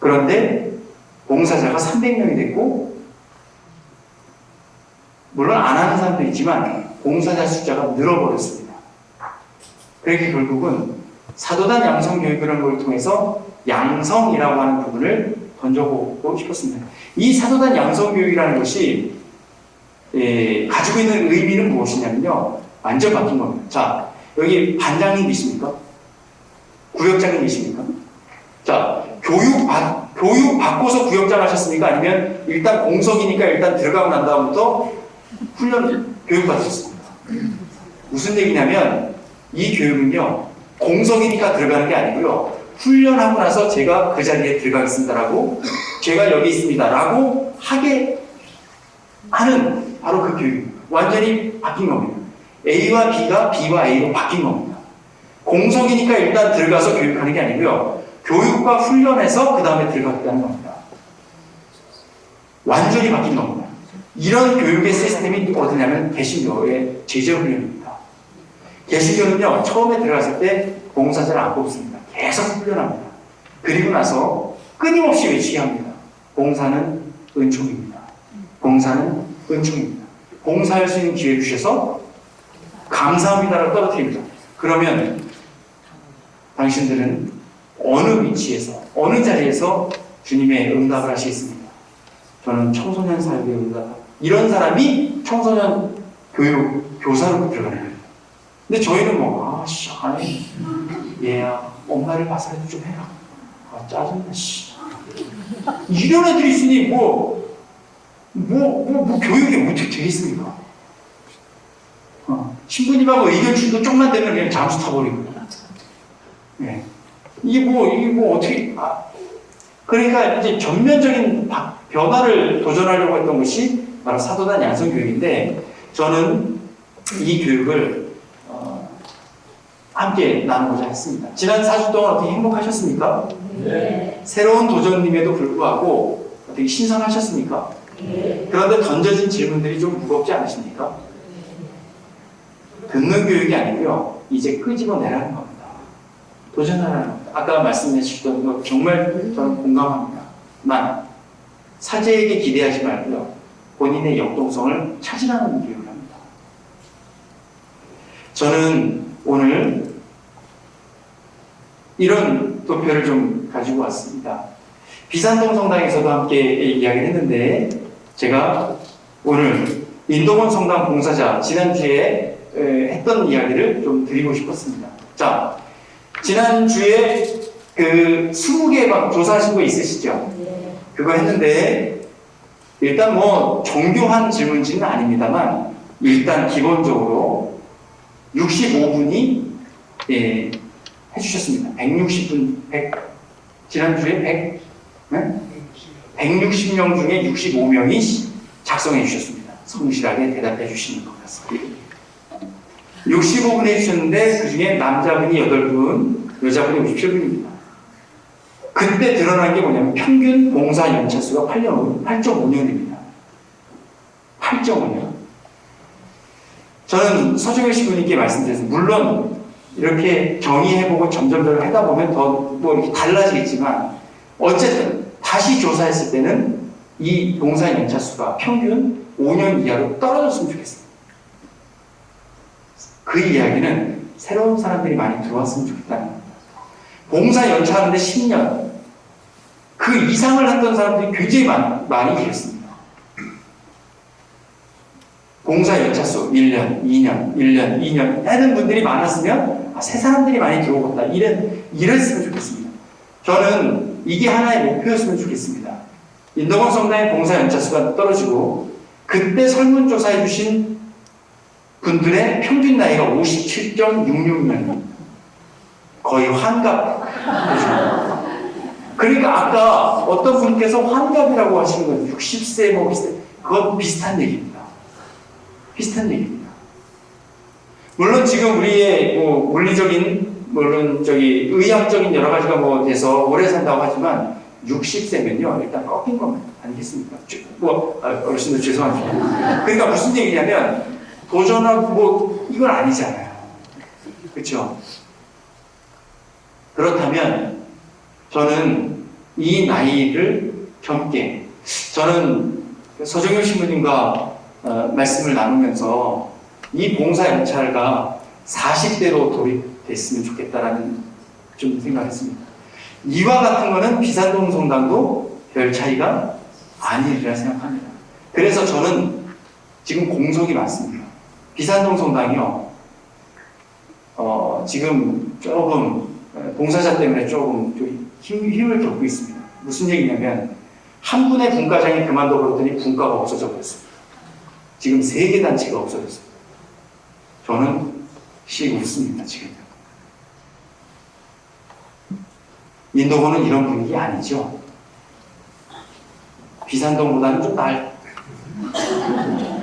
그런데 봉사자가 300명이 됐고, 물론 안 하는 사람도 있지만 봉사자 숫자가 늘어버렸습니다. 그렇게 결국은 사도단 양성교육이라는 걸 통해서 양성이라고 하는 부분을 던져보고 싶었습니다. 이 사도단 양성교육이라는 것이 가지고 있는 의미는 무엇이냐면요, 완전 바뀐 겁니다. 자, 여기 반장님 계십니까? 구역장님 계십니까? 자, 교육 받고서 구역장 하셨습니까? 아니면 일단 공석이니까 일단 들어가고 난 다음부터 교육 받으셨습니까? 무슨 얘기냐면, 이 교육은요, 공석이니까 들어가는 게 아니고요, 훈련하고 나서 제가 그 자리에 들어가겠습니다라고, 제가 여기 있습니다라고 하게 하는 바로 그 교육입니다. 완전히 바뀐 겁니다. A와 B가 B와 A로 바뀐 겁니다. 공석이니까 일단 들어가서 교육하는 게 아니고요, 교육과 훈련해서 그 다음에 들어가겠다는 겁니다. 완전히 바뀐 겁니다. 이런 교육의 시스템이 어디냐면 개신교의 제자훈련입니다. 개신교는요, 처음에 들어갔을 때 봉사자를 안 뽑습니다. 계속 훈련합니다. 그리고 나서 끊임없이 외치게 합니다. 봉사는 은총입니다. 봉사는 은총입니다. 봉사할 수 있는 기회 주셔서 감사합니다라고 떨어뜨립니다. 그러면 당신들은 어느 위치에서, 어느 자리에서 주님의 응답을 하시겠습니까? 저는 청소년 사역의 응답. 이런 사람이 청소년 교사로 들어가는 거예요. 근데 저희는 아니, 얘야, 엄마를 봐서라도 좀 해라. 짜증나, 씨. 이런 애들이 있으니 교육이 어떻게 되겠습니까? 신부님하고 의견충도 조금만 되면 그냥 잠수 타버리고. 네. 이게 어떻게, 그러니까 이제 전면적인 변화를 도전하려고 했던 것이 바로 사도단 양성교육인데, 저는 이 교육을 함께 나누고자 했습니다. 지난 4주 동안 어떻게 행복하셨습니까? 네. 새로운 도전임에도 불구하고 어떻게 신선하셨습니까? 네. 그런데 던져진 질문들이 좀 무겁지 않으십니까? 듣는 교육이 아니고요, 이제 끄집어내라는 겁니다. 도전하라는 겁니다. 아까 말씀해 주셨던 거 정말 저는 공감합니다. 만 사제에게 기대하지 말고요, 본인의 역동성을 찾으라는 교육을 합니다. 저는 오늘 이런 도표를 좀 가지고 왔습니다. 비산동 성당에서도 함께 이야기를 했는데, 제가 오늘 인도원 성당 봉사자 지난주에 했던 이야기를 좀 드리고 싶었습니다. 자, 지난주에 그 20개 막 조사하신 거 있으시죠? 그거 했는데, 일단 뭐 정교한 질문지는 아닙니다만, 일단 기본적으로 65분이 해주셨습니다. 160분, 지난주에 160명 중에 65명이 작성해 주셨습니다. 성실하게 대답해 주시는 것 같습니다. 65분 해주셨는데, 그 중에 남자분이 8분, 여자분이 57분입니다. 그때 드러난 게 뭐냐면, 평균 봉사 연차수가 8.5년입니다. 8.5년. 저는 서정일 신부님께 말씀드렸습니다. 물론 이렇게 정의해보고 점점 하다 보면 더 뭐 이렇게 달라지겠지만, 어쨌든 다시 조사했을 때는 이 봉사 연차수가 평균 5년 이하로 떨어졌으면 좋겠습니다. 그 이야기는 새로운 사람들이 많이 들어왔으면 좋겠다는 겁니다. 봉사 연차하는데 10년, 그 이상을 했던 사람들이 굉장히 많이 계셨습니다. 봉사 연차수 1년, 2년, 1년, 2년 하는 분들이 많았으면, 새 사람들이 많이 들어오겠다, 이랬으면 좋겠습니다. 저는 이게 하나의 목표였으면 좋겠습니다. 인도원 성당의 봉사 연차수가 떨어지고, 그때 설문조사해 주신 분들의 평균 나이가 57.66년입니다. 거의 환갑. 그러니까 아까 어떤 분께서 환갑이라고 하시는 건 60세, 뭐 그건 비슷한 얘기입니다. 비슷한 얘기입니다. 물론 지금 우리의 뭐 물리적인, 물론 의학적인 여러 가지가 뭐 돼서 오래 산다고 하지만, 60세면요, 일단 꺾인 겁니다. 아니겠습니까? 어르신들 죄송합니다. 그러니까 무슨 얘기냐면, 도전하고 뭐, 이건 아니잖아요. 그렇죠? 그렇다면, 저는 이 나이를 젊게, 저는 서정일 신부님과 말씀을 나누면서 이 봉사 연차가 40대로 도입됐으면 좋겠다라는 좀 생각했습니다. 이와 같은 거는 비산동 성당도 별 차이가 아니리라 생각합니다. 그래서 저는 지금 공석이 많습니다. 비산동 성당이요, 지금 조금 봉사자 때문에 조금 힘을 겪고 있습니다. 무슨 얘기냐면, 한 분의 분과장이 그만둬 버렸더니 분과가 없어져 버렸습니다. 지금 3개 단체가 없어졌습니다. 저는 웃습니다, 지금. 인도고는 이런 분위기 아니죠. 비산동보다는 좀 더 할까요?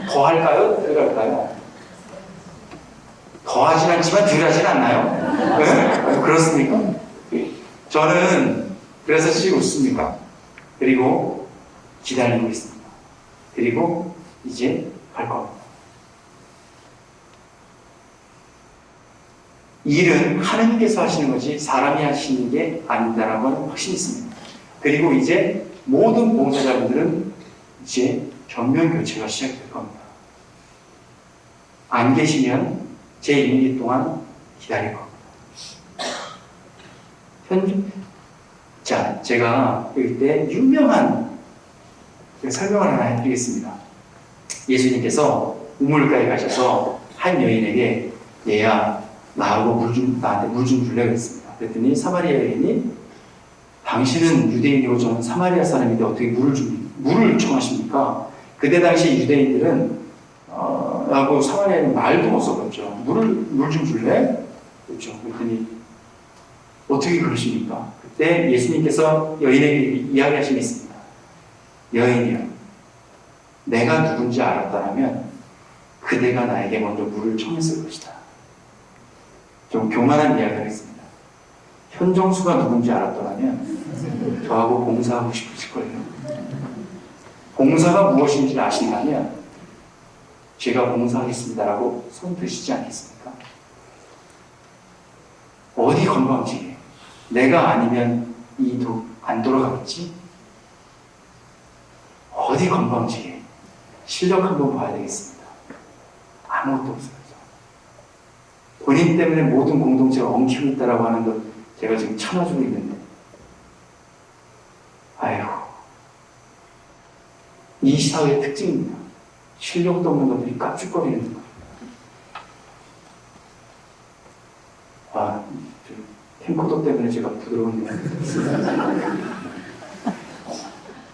덜 할까요? 더 하진 않지만 덜 하진 않나요? 네? 그렇습니까? 저는 그래서 웃습니다. 그리고 기다리고 있습니다. 그리고 이제 갈 겁니다. 일은 하나님께서 하시는 거지 사람이 하시는 게 아니다라는 건 확신이 있습니다. 그리고 이제 모든 봉사자분들은 이제 전면 교체가 시작될 겁니다. 안 계시면 제 임기 동안 기다릴 겁니다. 자, 제가 이때 유명한 설명을 하나 해드리겠습니다. 예수님께서 우물가에 가셔서 한 여인에게, 얘야, 나하고 나한테 물 좀 줄래 그랬습니다. 그랬더니 사마리아 여인이, 당신은 유대인이고 저는 사마리아 사람인데 어떻게 물을 청하십니까? 그때 당시 유대인들은 라고 사마리아는 말도 못 써봤죠. 물 좀 줄래? 그렇죠. 그랬더니 어떻게 그러십니까? 그때 예수님께서 여인에게 이야기하신 게 있습니다. 여인이여, 내가 누군지 알았다면 그대가 나에게 먼저 물을 청했을 것이다. 좀 교만한 이야기를 했습니다. 현정수가 누군지 알았더라면 저하고 봉사하고 싶으실 거예요. 봉사가 무엇인지 아신다면 제가 봉사하겠습니다라고 손 드시지 않겠습니까? 어디 건방지게 내가 아니면 이도 안 돌아가겠지? 어디 건방지게 실력 한번 봐야 되겠습니다. 아무것도 없어요. 본인 때문에 모든 공동체가 엉키고 있다라고 하는 것 제가 지금 참아주고 있는데, 아이고, 이 사회의 특징입니다. 실력도 없는 것들이 깝죽거리는 거예요. 아, 캠코더 때문에 제가 부드러운 거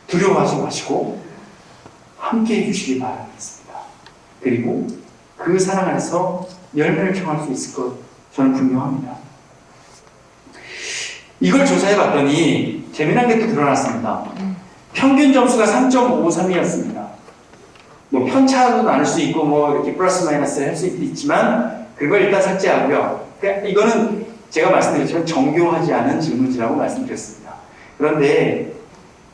두려워하지 마시고 함께 해주시기 바라겠습니다. 그리고 그 사랑 안에서 열매를 청할 수 있을 것 저는 분명합니다. 이걸 조사해 봤더니 재미난 게 또 드러났습니다. 평균 점수가 3.53이었습니다. 뭐 편차도 나눌 수 있고 뭐 이렇게 플러스 마이너스 할 수 있지만 그걸 일단 삭제하고요. 그러니까 이거는 제가 말씀드렸지만 정교하지 않은 질문지라고 말씀드렸습니다. 그런데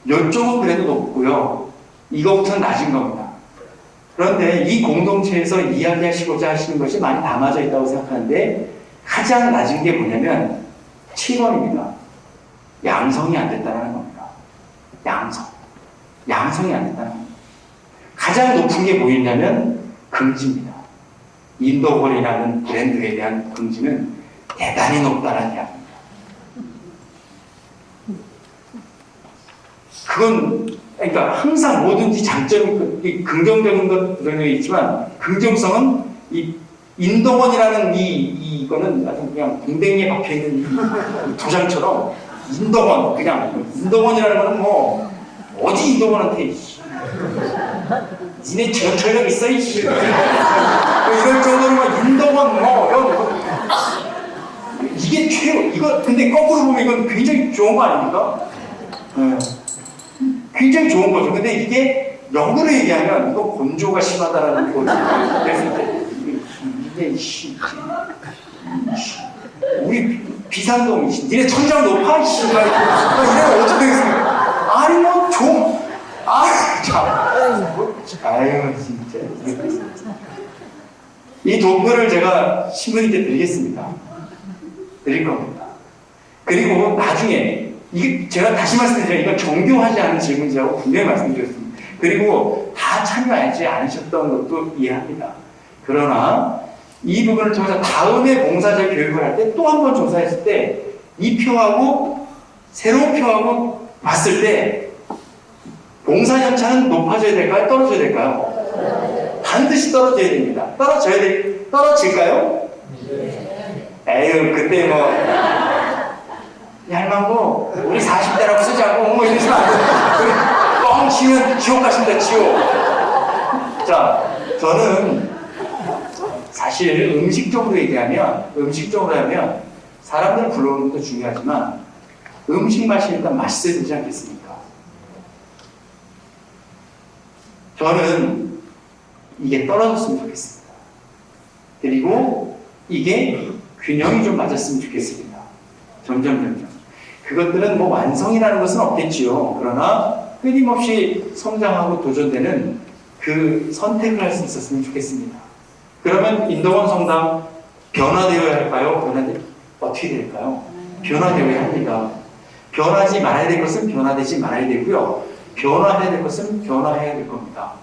이쪽은 그래도 높고요. 이거부터는 낮은 겁니다. 그런데 이 공동체에서 이야기하시고자 하시는 것이 많이 담아져 있다고 생각하는데 가장 낮은 게 뭐냐면 7번입니다. 양성이 안 됐다는 겁니다. 양성이 안 됐다는 겁니다. 가장 높은 게 뭐였냐면 긍지입니다. 인도볼이라는 브랜드에 대한 긍지는 대단히 높다는 이야기입니다. 그건 그러니까 항상 뭐든지 장점이 긍정적인 것들도 있지만 긍정성은 이 인동원이라는 이거는 아주 그냥 궁뎅이에 박혀있는 이 도장처럼 인동원이라는 거는 뭐 어디 인동원한테 니네 전철력 있어 이씨 이럴 정도로 막 인동원 이게 최고 이거 근데 거꾸로 보면 이건 굉장히 좋은 거 아닙니까? 네. 굉장히 좋은 거죠. 근데 이게 역으로 얘기하면 이거 곤조가 심하다라는 거지. 그래서 이게 우리 비상동이 니네 천장 높아 이래 어떻게 되겠습니까? 아니 뭐 좀 아유 진짜 이 도표를 제가 신부님께 드리겠습니다. 드릴 겁니다. 그리고 나중에 이게 제가 다시 말씀드리면 이건 정교하지 않은 질문지라고 분명히 말씀드렸습니다. 그리고 다 참여하지 않으셨던 것도 이해합니다. 그러나 이 부분을 통해서 다음에 봉사자 교육을 할 때 또 한 번 조사했을 때 이 표하고 새로운 표하고 봤을 때 봉사 연차는 높아져야 될까요? 떨어져야 될까요? 반드시 떨어져야 됩니다. 떨어질까요? 에휴 그때 뭐 얄망고 우리 40대라고 쓰자고 뭐 이러시면 안 돼요. 뻥 치면 지옥 가십니다. 지옥. 자 저는 사실 음식적으로 하면 사람들을 불러오는 것도 중요하지만 음식 맛이 일단 맛있어야 되지 않겠습니까? 저는 이게 떨어졌으면 좋겠습니다. 그리고 이게 균형이 좀 맞았으면 좋겠습니다. 점점. 그것들은 뭐 완성이라는 것은 없겠지요. 그러나 끊임없이 성장하고 도전되는 그 선택을 할 수 있었으면 좋겠습니다. 그러면 인도원 성당 변화되어야 할까요? 어떻게 될까요? 변화되어야 합니다. 변하지 말아야 될 것은 변화되지 말아야 되고요. 변화해야 될 것은 변화해야 될 겁니다.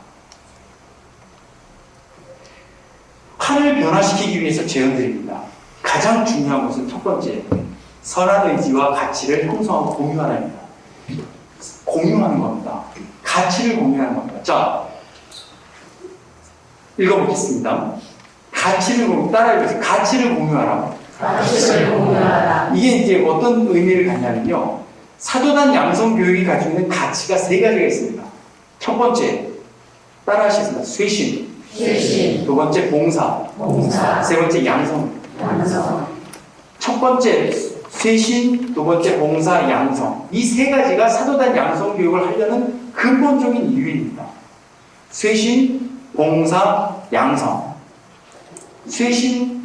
판을 변화시키기 위해서 제언드립니다. 가장 중요한 것은 첫 번째, 선한 의지와 가치를 형성하고 공유하는 겁니다. 공유하는 겁니다. 가치를 공유하는 겁니다. 자, 읽어보겠습니다. 따라해보세요. 가치를 공유하라. 이게 이제 어떤 의미를 갖냐면요. 사도단 양성 교육이 가지고 있는 가치가 세 가지가 있습니다. 첫 번째, 따라하시겠습니다. 쇄신. 두 번째, 봉사. 세 번째, 양성. 첫 번째, 쇄신, 두 번째 봉사, 양성. 이 세 가지가 사도단 양성 교육을 하려는 근본적인 이유입니다. 쇄신, 봉사, 양성. 쇄신,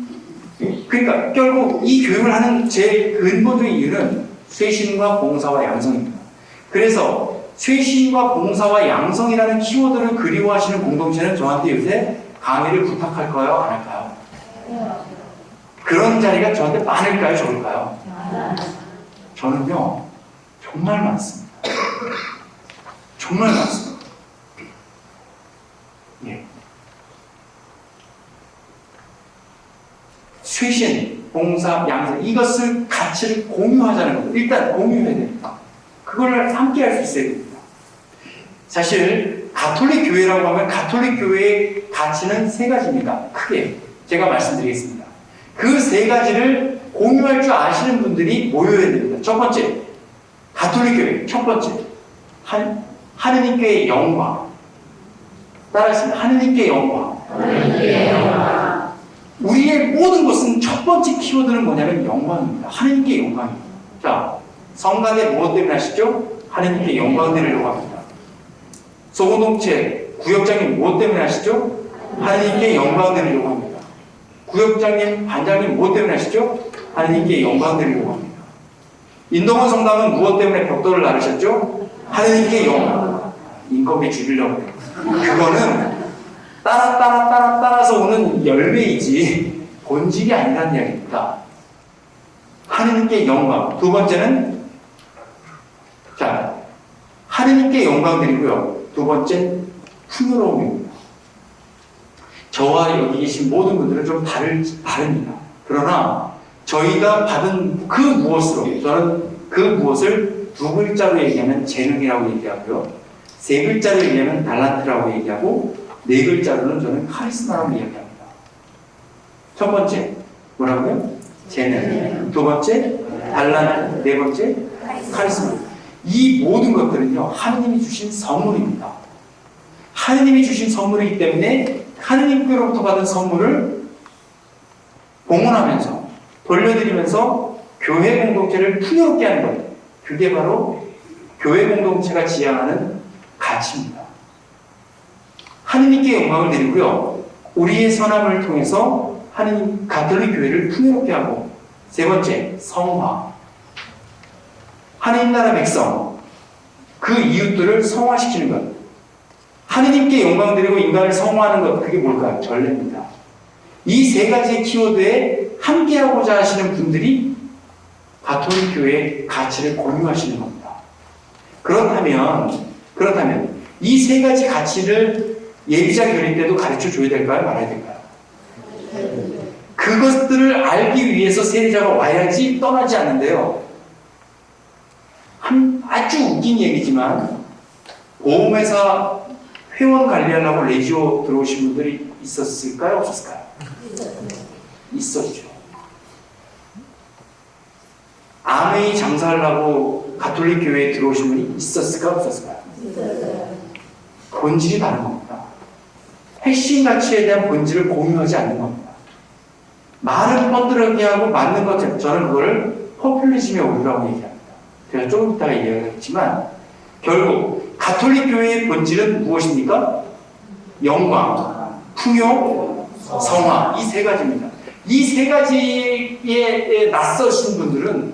그러니까 결국 이 교육을 하는 제일 근본적인 이유는 쇄신과 봉사와 양성입니다. 그래서 쇄신과 봉사와 양성이라는 키워드를 그리워하시는 공동체는 저한테 요새 강의를 부탁할까요? 안 할까요? 그런 자리가 저한테 많을까요? 적을까요? 저는요, 정말 많습니다. 정말 많습니다. 예. 쇄신, 봉사, 양성, 이것을 가치를 공유하자는 겁니다. 일단 공유해야 됩니다. 그걸 함께 할 수 있어야 됩니다. 사실 가톨릭 교회라고 하면 가톨릭 교회의 가치는 세 가지입니다. 크게 제가 말씀드리겠습니다. 그 세 가지를 공유할 줄 아시는 분들이 모여야 됩니다. 첫 번째, 가톨릭 교회. 첫 번째, 하느님께 영광. 따라하시면 하느님께 영광. 하느님께 영광. 우리의 모든 것은 첫 번째 키워드는 뭐냐면 영광입니다. 하느님께 영광입니다. 자, 성가대 무엇 때문에 하시죠? 하느님께 영광 드리려고 합니다. 소공동체 구역장님 무엇 때문에 하시죠? 하느님께 영광 드리려고 합니다. 구역장님, 반장님 무엇 때문에 하시죠? 하느님께 영광 드리려고 합니다. 인동원 성당은 무엇 때문에 벽돌을 나르셨죠? 하느님께 영광. 인건비 줄이려고. 그거는 따라서 오는 열매이지 본질이 아니라는 이야기입니다. 하느님께 영광. 두 번째는 자, 하느님께 영광 드리고요. 두 번째, 풍요로움입니다. 저와 여기 계신 모든 분들은 좀 다릅니다. 그러나 저희가 받은 그 무엇으로, 저는 그 무엇을 두 글자로 얘기하면 재능이라고 얘기하고요. 세 글자로 얘기하면 달란트라고 얘기하고, 네 글자로는 저는 카리스마라고 얘기합니다. 첫 번째, 뭐라고요? 재능. 두 번째, 달란트. 네 번째, 카리스마. 이 모든 것들은요, 하느님이 주신 선물입니다. 하느님이 주신 선물이기 때문에 하느님께로부터 받은 선물을 봉헌하면서 돌려드리면서 교회 공동체를 풍요롭게 하는 것. 그게 바로 교회 공동체가 지향하는 가치입니다. 하느님께 영광을 드리고요. 우리의 선함을 통해서 하느님 가톨릭 교회를 풍요롭게 하고, 세 번째, 성화. 하느님 나라 백성, 그 이웃들을 성화시키는 것. 하느님께 영광 드리고 인간을 성화하는 것, 그게 뭘까요? 전례입니다. 이 세 가지의 키워드에 함께하고자 하시는 분들이 가톨릭 교회의 가치를 공유하시는 겁니다. 그렇다면 이 세 가지 가치를 예비자 교리 때도 가르쳐 줘야 될까요? 말아야 될까요? 그것들을 알기 위해서 세례자가 와야지 떠나지 않는데요. 아주 웃긴 얘기지만 보험회사 회원 관리하려고 레지오 들어오신 분들이 있었을까요? 없었을까요? 있었죠. 아메이 장사하려고 가톨릭 교회에 들어오신 분이 있었을까요? 없었을까요? 본질이 다른 겁니다. 핵심 가치에 대한 본질을 공유하지 않는 겁니다. 말은 뻔들하게 하고 맞는 것처럼, 저는 그걸 포퓰리즘의 오류라고 얘기합니다. 제가 조금 이따가 이야기하겠지만 결국 가톨릭 교회의 본질은 무엇입니까? 영광, 풍요, 성화. 이 세 가지입니다. 이 세 가지에 낯서신 분들은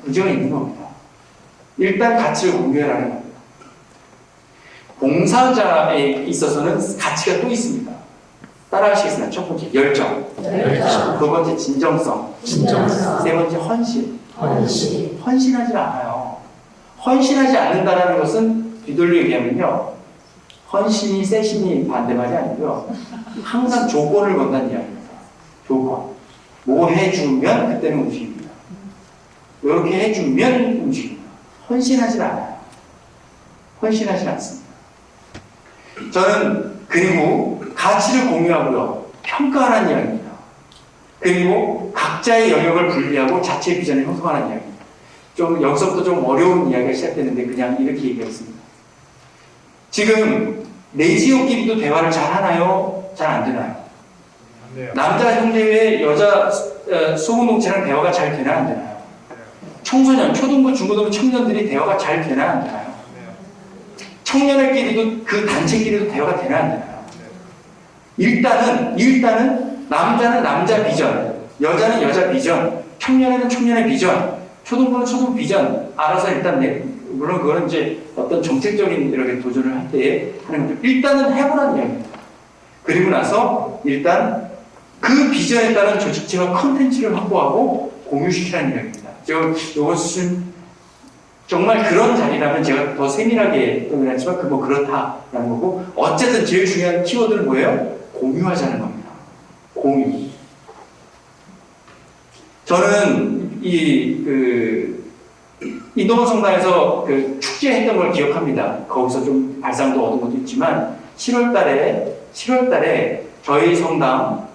문제가 있는 겁니다. 일단 가치를 공유하라는 겁니다. 봉사자에 있어서는 가치가 또 있습니다. 따라하시겠습니다. 첫 번째, 열정. 두 번째, 진정성. 세 번째, 헌신. 헌신하지 않아요. 헌신하지 않는다는 것은 뒤돌려 얘기하면요, 헌신이 세신이 반대말이 아니고요, 항상 조건을 건다는 이야기입니다. 조건. 뭐 해주면 그때는 움직입니다. 이렇게 해주면 움직입니다. 헌신하지 않아요. 헌신하지 않습니다. 저는 그리고 가치를 공유하고요, 평가하라는 이야기입니다. 그리고 각자의 영역을 분리하고 자체 비전을 형성하는 이야기입니다. 좀 여기서부터 좀 어려운 이야기가 시작되는데 그냥 이렇게 얘기하겠습니다. 지금 레지오끼리도 대화를 잘 하나요? 잘 안 되나요? 네. 남자 형제 외에 여자 소공동체랑 대화가 잘 되나 안 되나요? 청소년, 초등부, 중고등부 청년들이 대화가 잘 되나 안 되나요? 청년들끼리도 그 단체끼리도 대화가 되나 안 되나요? 일단은 남자는 남자 비전, 여자는 여자 비전, 청년에는 청년의 비전, 초등부는 초등부 비전 알아서 일단 물론 그거는 이제 어떤 정책적인 이렇게 도전을 할 때 하는 거죠. 일단은 해보라는 이야기입니다. 그리고 나서 일단 그 비전에 따른 조직체와 컨텐츠를 확보하고 공유시키라는 이야기입니다. 이것은 정말 그런 자리라면 제가 더 세밀하게 표현을 했지만 뭐 그렇다라는 거고, 어쨌든 제일 중요한 키워드는 뭐예요? 공유하자는 겁니다. 공유. 저는 인도원 성당에서 그 축제했던 걸 기억합니다. 거기서 좀 발상도 얻은 것도 있지만 7월 달에 저희 성당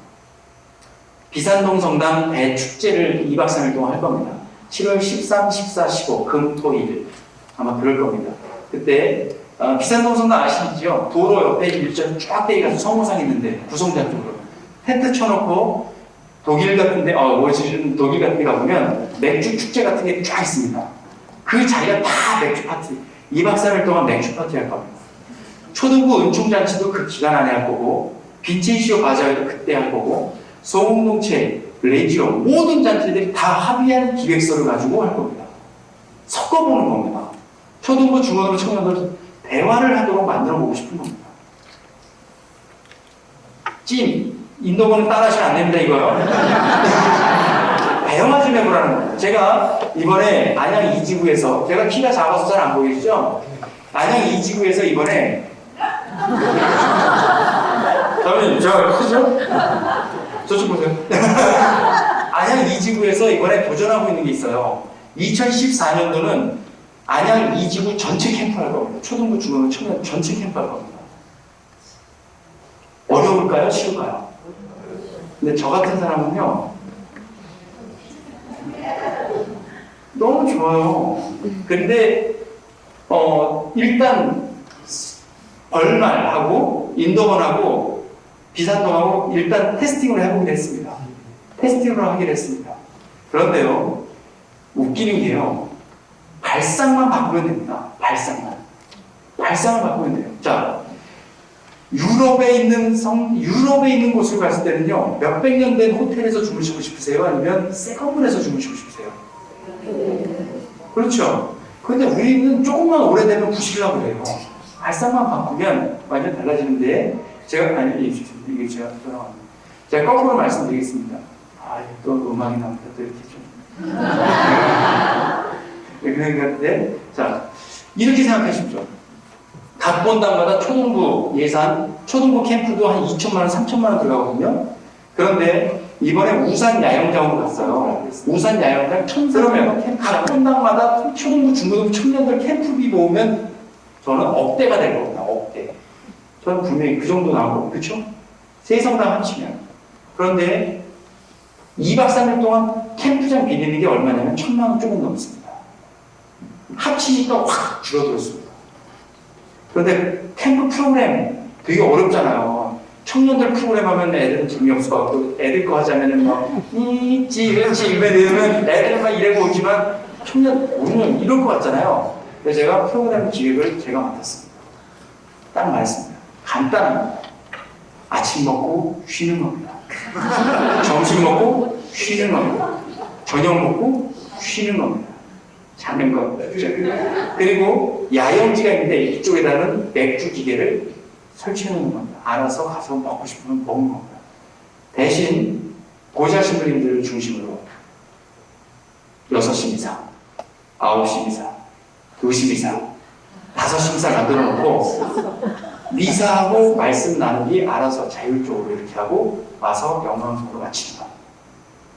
비산동 성당 대축제를 2박 3일 동안 할 겁니다. 7월 13, 14, 15 금토일 아마 그럴 겁니다. 그때 비산동 성당 아시죠? 도로 옆에 일전 쫙 떼가서 성모상 있는데 구성장 쪽으로 텐트 쳐놓고 독일 같은데 독일 같은 데 가보면 맥주 축제 같은 게 쫙 있습니다. 그 자리가 다 맥주 파티, 2박 3일 동안 맥주 파티 할 겁니다. 초등부 은총잔치도 그 기간 안에 할 거고, 빈첸시오 바자회도 그때 할 거고, 소공동체, 레지오 모든 잔치들이 다 합의한 기획서를 가지고 할 겁니다. 섞어보는 겁니다. 초등부, 중고등부 청년들 대화를 하도록 만들어보고 싶은 겁니다. 인도권은 따라하시면 안 됩니다, 이거요. 대화 좀 해보라는 거예요. 제가 이번에 안양 2지구에서, 제가 키가 작아서 잘 안 보이시죠? 안양 2지구에서 이번에, 잠깐만요, 제가 크죠? 저쪽 보세요. 안양 2지구에서 이번에 도전하고 있는 게 있어요. 2014년도는 안양 2지구 전체 캠프 할 겁니다. 초등부, 중고등부, 청년 전체 캠프 할 겁니다. 어려울까요? 쉬울까요? 근데 저 같은 사람은요, 너무 좋아요. 근데, 일단, 벌말하고, 인도원하고, 비산동하고, 일단 테스팅을 해보기로 했습니다. 테스팅을 하기로 했습니다. 그런데요, 웃기는 게요, 발상만 바꾸면 됩니다. 발상을 바꾸면 돼요. 자, 유럽에 있는 곳을 갔을 때는요, 몇백 년 된 호텔에서 주무시고 싶으세요? 아니면 새 건물에서 주무시고 싶으세요? 그렇죠. 근데 우리는 조금만 오래되면 부시려고 해요. 발상만 바꾸면 완전 달라지는데, 이게 제가 돌아갑니다. 제가 거꾸로 말씀드리겠습니다. 또 음악이 나옵니다. 또 이렇게 좀. 그런데, 자, 이렇게 생각하십시오. 각 본당마다 초등부 예산, 초등부 캠프도 한 2천만 원, 3천만 원 들어가거든요. 그런데 이번에 우산 야영장으로 갔어요. 우산 야영장 그러면 각 본당마다 초등부, 중고등부 청년들 캠프비 모으면 저는 억대가 될 겁니다. 억대. 저는 분명히 그 정도 나올 거고, 그렇죠? 세 성당 합치면. 그런데 2박 3일 동안 캠프장 빌리는 게 얼마냐면 1,000만 원 조금 넘습니다. 합치니까 확 줄어들었습니다. 그런데 캠프 프로그램 되게 어렵잖아요. 청년들 프로그램 하면 애들은 재미없어. 애들 거 하자면은 그렇지 이러면 애들은 막 이래고 오지만 청년 오늘 이럴 것 같잖아요. 그래서 제가 프로그램 기획을 제가 맡았습니다. 딱 말했습니다. 간단합니다. 아침 먹고 쉬는 겁니다. 점심 먹고 쉬는 겁니다. 저녁 먹고 쉬는 겁니다. 자는 것. 그리고 야영지가 있는데 이쪽에다는 맥주 기계를 설치해 놓는 겁니다. 알아서 가서 먹고 싶으면 먹는 겁니다. 대신 고자 신부님들을 중심으로 6시 미사, 9시 미사, 2시 미사, 5시 미사 만들어 놓고 미사하고 말씀 나누기 알아서 자율적으로 이렇게 하고 와서 영광성으로 마치는 것.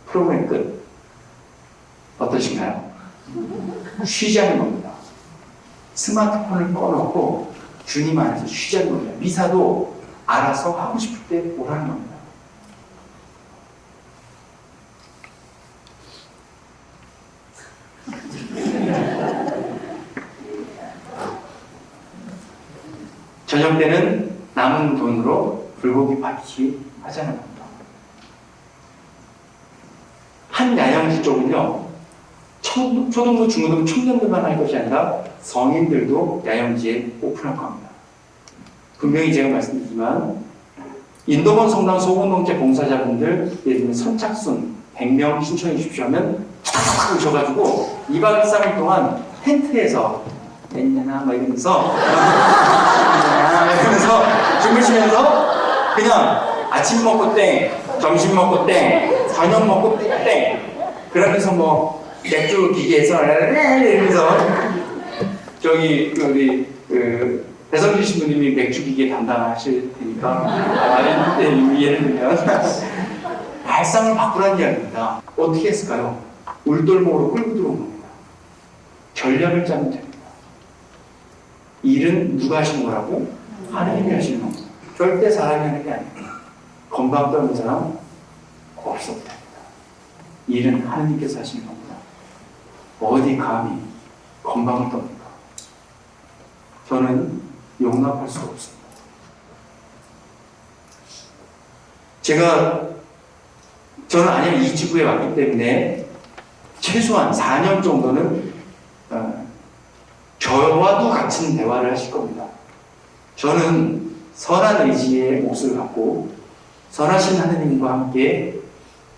프로그램 끝. 어떠신가요? 쉬자는 겁니다. 스마트폰을 꺼놓고 주님 안에서 쉬자는 겁니다. 미사도 알아서 하고 싶을 때 오라는 겁니다. 저녁 때는 남은 돈으로 불고기 파티 하자는 겁니다. 쪽은요, 초등부, 중고등부 청년들만 할 것이 아니라 성인들도 야영지에 오픈할 겁니다. 분명히 제가 말씀드리지만, 인도본 성당 소금동체 봉사자분들, 예를 들면 선착순 100명 신청해 주십시오 하면 탁 오셔가지고 2박 3일 동안 텐트에서 냈냐나 막 이러면서 주무시면서 그냥 아침 먹고 땡, 점심 먹고 땡, 저녁 먹고 땡 그러면서 뭐 맥주 기계에서 이러면서 저기 우리 배성준 신부님이 맥주 기계 담당하실 테니까 예를 들면 발상을 바꾸라는 이야기입니다. 어떻게 했을까요? 울돌목으로 끌고 들어온 겁니다. 전략을 짜면 됩니다. 일은 누가 하시는 거라고? 하나님이 하시는 겁니다. 절대 사람이 하는 게 아닙니다. 건방 떠는 사람 없어도 됩니다. 일은 하나님께서 하시는 겁니다. 어디 감히 건방을 떱니까? 저는 용납할 수가 없습니다. 저는 아니면 이 지구에 왔기 때문에 최소한 4년 정도는 저와도 같은 대화를 하실 겁니다. 저는 선한 의지의 몫을 갖고 선하신 하느님과 함께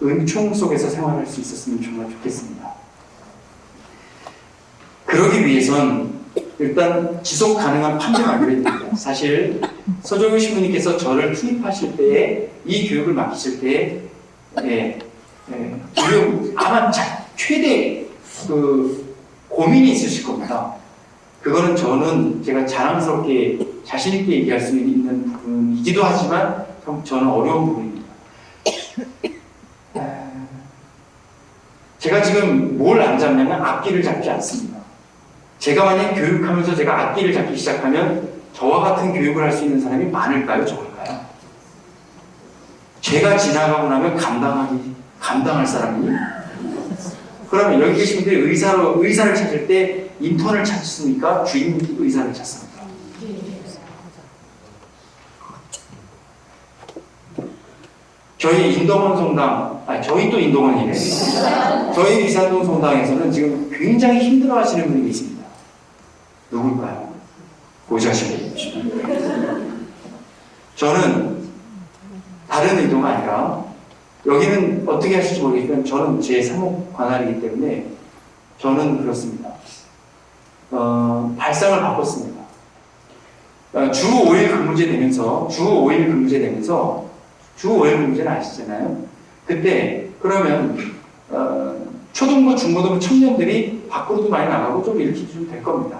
은총 속에서 생활할 수 있었으면 정말 좋겠습니다. 그러기 위해선 일단 지속 가능한 판을 만들어야 됩니다. 사실 서정효 신부님께서 저를 투입하실 때에 이 교육을 맡기실 때에 아마 최대 고민이 있으실 겁니다. 그거는 제가 자랑스럽게 자신있게 얘기할 수 있는 부분이기도 하지만 저는 어려운 부분입니다. 제가 지금 뭘 안 잡냐면 악기를 잡지 않습니다. 제가 만약 교육하면서 제가 악기를 잡기 시작하면 저와 같은 교육을 할 수 있는 사람이 많을까요? 적을까요? 제가 지나가고 나면 감당할 사람이? 그러면 여기 계신 분들이 의사를 찾을 때 인턴을 찾습니까? 주임 의사를 찾습니까? 저희 인동원 성당, 저희 또 인동원이네. 저희 이산동 성당에서는 지금 굉장히 힘들어 하시는 분이 있습니다. 누굴까요? 고자신입니다. 저는 다른 의도가 아니라 여기는 어떻게 하실지 모르겠지만 저는 제 사목 관할이기 때문에 저는 그렇습니다. 발상을 바꿨습니다. 주 5일 근무제 되면서 주 5일 근무제는 아시잖아요. 그때 그러면 초등부, 중고등부 청년들이 밖으로도 많이 나가고 좀 이렇게 좀 될 겁니다.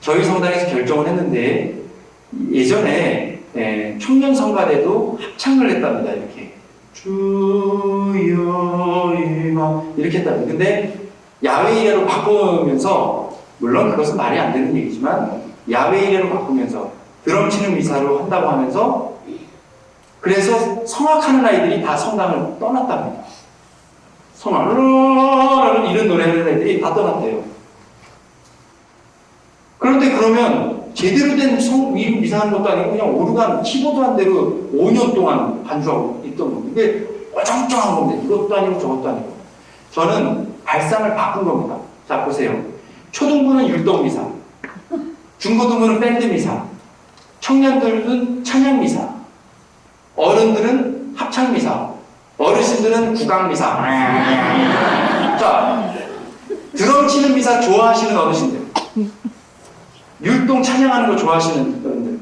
저희 성당에서 결정을 했는데 예전에 청년 성가대도 합창을 했답니다. 이렇게 주여 이렇게 했답니다. 근데 야외 일례로 바꾸면서 물론 그것은 말이 안 되는 얘기지만 야외 일례로 바꾸면서 드럼 치는 미사로 한다고 하면서 그래서 성악하는 아이들이 다 성당을 떠났답니다. 성악 이런 노래 하는 애들이 다 떠났대요. 그런데 그러면 제대로 된 미사하는 것도 아니고 그냥 오르간 키보드 한 대로 5년 동안 반주하고 있던 겁니다. 근데 어정쩡한 건데 이것도 아니고 저것도 아니고 저는 발상을 바꾼 겁니다. 자 보세요. 초등부는 율동미사, 중고등부는 밴드미사, 청년들은 찬양미사, 어른들은 합창미사, 어르신들은 국악미사. 자, 드럼 치는 미사 좋아하시는 어르신들, 율동 찬양하는 거 좋아하시는 분들,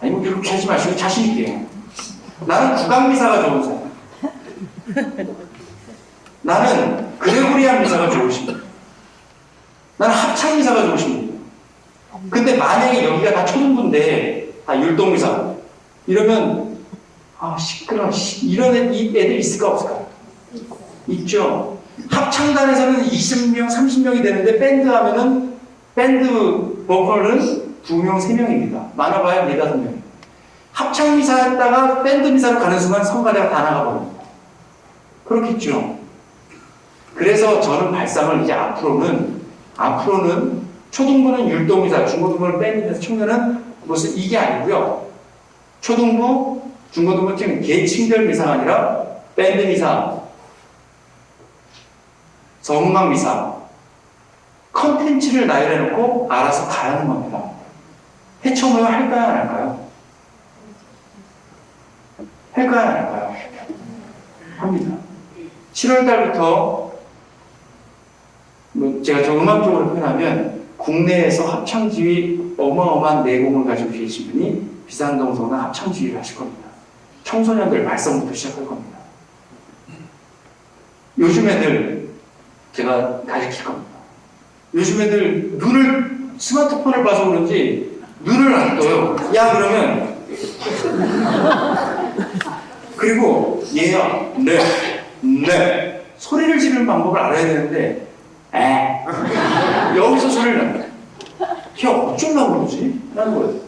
아니면 그렇게 하지 마시고 자신있게. 나는 국악미사가 좋은 사람. 나는 그레고리안 미사가 좋으십니다. 나는 합창미사가 좋으십니다. 근데 만약에 여기가 다 초등부인데 다 율동미사 이러면 시끄러워 이런 애들 있을까 없을까? 있죠. 합창단에서는 20명, 30명이 되는데 밴드 하면은 밴드 보컬은 2명, 3명입니다. 많아봐야 4, 5명. 합창미사 했다가 밴드미사로 가는 순간 성가대가 다 나가버립니다. 그렇겠죠. 그래서 저는 발상을 이제 앞으로는 초등부는 율동미사, 중고등부는 밴드미사, 청년은 무슨 이게 아니고요. 초등부, 중고등부, 계층별 미사가 아니라 밴드미사, 성강미사 컨텐츠를 나열해놓고 알아서 가야 하는 겁니다. 해처모임 할까요, 안 할까요? 할까요, 안 할까요? 합니다. 7월 달부터 제가 좀 음악적으로 표현하면 국내에서 합창지휘 어마어마한 내공을 가지고 계신 분이 비산동성은 합창지휘를 하실 겁니다. 청소년들 발성부터 시작할 겁니다. 요즘 애들 제가 가르칠 겁니다. 요즘 애들 눈을 스마트폰을 봐서 그런지 눈을 안 떠요. 야 그러면 그리고 얘야 네 소리를 지르는 방법을 알아야 되는데 여기서 소리를 내. 걔 어쩌려고 그러지? 라는 거예요.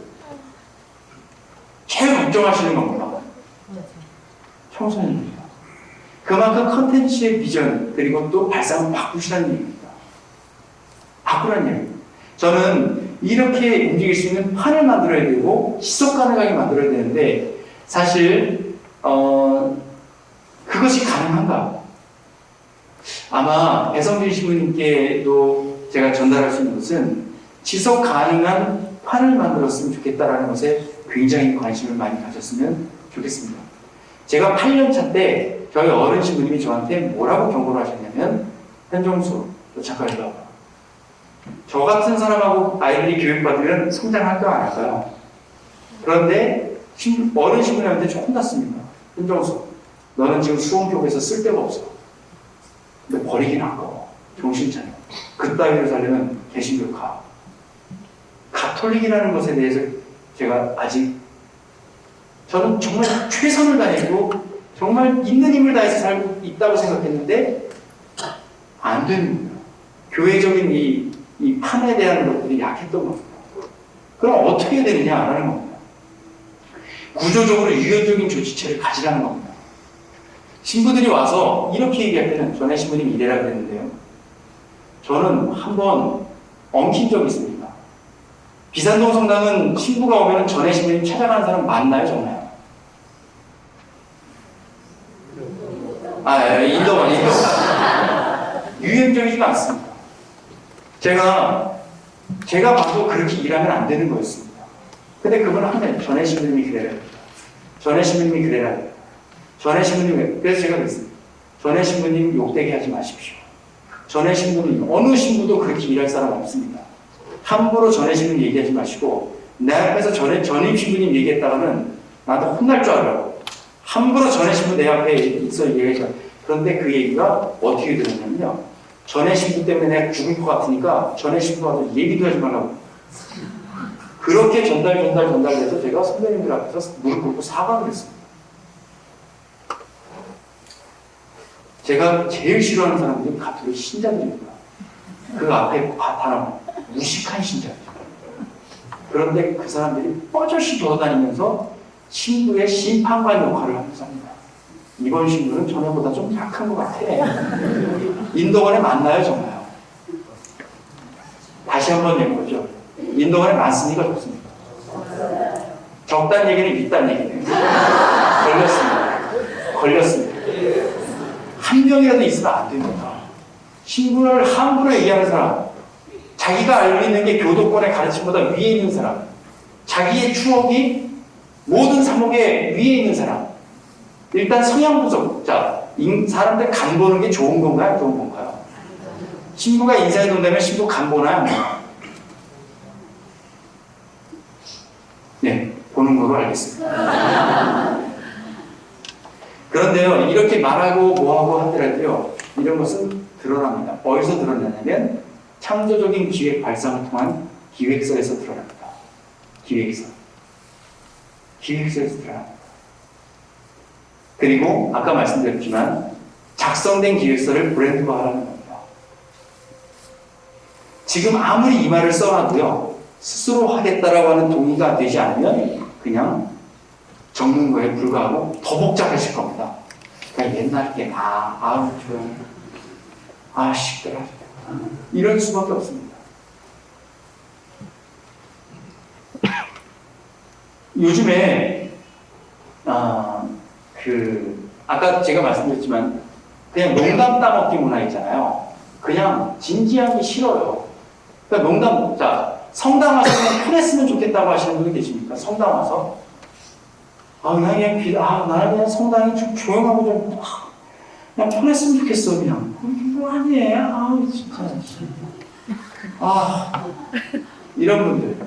제일 걱정하시는 겁니다. 청소년입니다. 그만큼 컨텐츠의 비전 그리고 또 발상을 바꾸시라는 얘기입니다. 바꾸라는 얘기입니다. 저는 이렇게 움직일 수 있는 판을 만들어야 되고 지속 가능하게 만들어야 되는데 사실 그것이 가능한가? 아마 배성진 신부님께도 제가 전달할 수 있는 것은 지속 가능한 판을 만들었으면 좋겠다라는 것에 굉장히 관심을 많이 가졌으면 좋겠습니다. 제가 8년차 때 저희 어른 신부님이 저한테 뭐라고 경고를 하셨냐면 현정수, 너 잠깐 일로 와봐. 저 같은 사람하고 아이들이 교육받으면 성장할까 안 할까요? 그런데 어른 신부님한테 좀 혼났습니다. 현정수, 너는 지금 수원교회에서 쓸데가 없어. 근데 버리긴 아까워. 정신 차려. 그따위로 살려면 개신교 가. 가톨릭이라는 것에 대해서 제가 아직 저는 정말 최선을 다했고 정말 있는 힘을 다해서 살고 있다고 생각했는데 안 되는 거예요. 교회적인 이 판에 대한 것들이 약했던 겁니다. 그럼 어떻게 해야 되느냐라는 겁니다. 구조적으로 유연적인 조치체를 가지라는 겁니다. 신부들이 와서 이렇게 얘기할 때는 전에 신부님이 이래라 그랬는데요. 저는 한번 엉킨 적이 있습니다. 비산동 성당은 신부가 오면 전에 신부님 찾아가는 사람 많나요, 정말? 인도원. 유행적이지가 않습니다. 제가 봐도 그렇게 일하면 안 되는 거였습니다. 근데 그분은 항상 전에 신부님이 그래라. 전에 신부님이 그래라. 전에 신부님, 그래서 제가 그랬습니다. 전에 신부님 욕되게 하지 마십시오. 전에 신부님, 어느 신부도 그렇게 일할 사람 없습니다. 함부로 전에 신부님 얘기하지 마시고, 내 앞에서 전임 신부님 얘기했다가는 나한테 혼날 줄 알아요. 함부로 전에 신부 내 앞에 있어 얘기하지. 그런데 그 얘기가 어떻게 들었냐면요. 전에 신부 때문에 내가 죽을 것 같으니까 전에 신부하고 얘기도 하지 말라고. 그렇게 전달돼서 제가 선배님들 앞에서 무릎 꿇고 사과를 했습니다. 제가 제일 싫어하는 사람들이 가톨릭 신자들입니다. 그 앞에 바탕은 무식한 신자들. 그런데 그 사람들이 뻐젓이 돌아다니면서 신부의 심판관 역할을 하면서 합니다. 이번 신부는 전에보다 좀 약한 것 같아. 인도원에 맞나요, 정말요? 다시 한번 얘기해보죠. 인도원에 많습니까, 좋습니까? 적다는 얘기는 있다는 얘기네요. 걸렸습니다. 한 명이라도 있으면 안 됩니다. 신부를 함부로 얘기하는 사람, 자기가 알고 있는 게 교도권의 가르침보다 위에 있는 사람, 자기의 추억이 모든 사목에 위에 있는 사람, 일단 성향 부족자, 사람들 간 보는 게 좋은 건가요? 안 좋은 건가요? 신부가 인사해 돈다면 신부 간 보나요? 네, 보는 거로 알겠습니다. 그런데요, 이렇게 말하고 뭐하고 하더라도요, 이런 것은 드러납니다. 어디서 드러나냐면 창조적인 기획 발상을 통한 기획서에서 드러납니다. 기획서에서 드러납니다. 그리고 아까 말씀드렸지만 작성된 기획서를 브랜드화하라는 겁니다. 지금 아무리 이 말을 써놔도요, 스스로 하겠다라고 하는 동의가 되지 않으면 그냥 적는 거에 불과하고 더 복잡해질 겁니다. 그러니까 옛날 게 조용, 시끄러 이럴 수밖에 없습니다. 요즘에 아까 제가 말씀드렸지만 그냥 농담 따먹기 문화 있잖아요. 그냥 진지하기 싫어요. 그러니까 농담, 자, 성당 와서 그냥 편했으면 좋겠다고 하시는 분이 계십니까? 성당 와서? 나는 그냥 성당이 좀 조용하고 좀, 그냥 편했으면 좋겠어, 그냥. 그거 아니에요. 진짜. 이런 분들.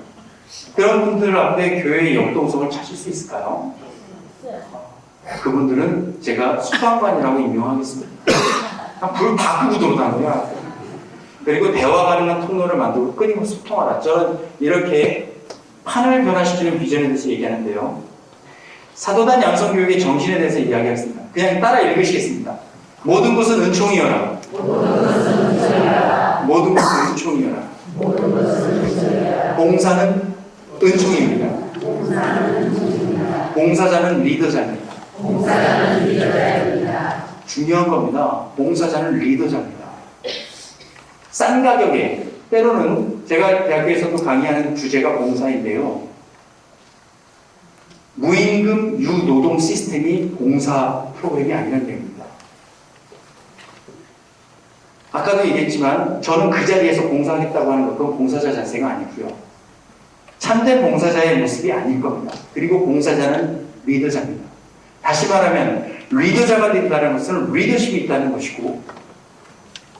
그런 분들 앞에 교회의 역동성을 찾을 수 있을까요? 그분들은 제가 수방관이라고 임명하겠습니다. 불을 다 끄고 돌아다녀요. 그리고 대화 가능한 통로를 만들고 끊임없이 소통하라. 저는 이렇게 판을 변화시키는 비전에 대해서 얘기하는데요. 사도단 양성교육의 정신에 대해서 이야기하겠습니다. 그냥 따라 읽으시겠습니다. 모든 것은 은총이여라. 모든 것은 은총이여라. 봉사는 은총입니다. 봉사자는 리더자입니다. 중요한 겁니다. 봉사자는 리더자입니다. 싼 가격에, 때로는 제가 대학교에서도 강의하는 주제가 봉사인데요. 무임금 유노동 시스템이 봉사 프로그램이 아니라는 얘기입니다. 아까도 얘기했지만 저는 그 자리에서 봉사하겠다고 하는 것은 봉사자 자세가 아니고요. 참된 봉사자의 모습이 아닐 겁니다. 그리고 봉사자는 리더자입니다. 다시 말하면 리더자가 된다는 것은 리더십이 있다는 것이고,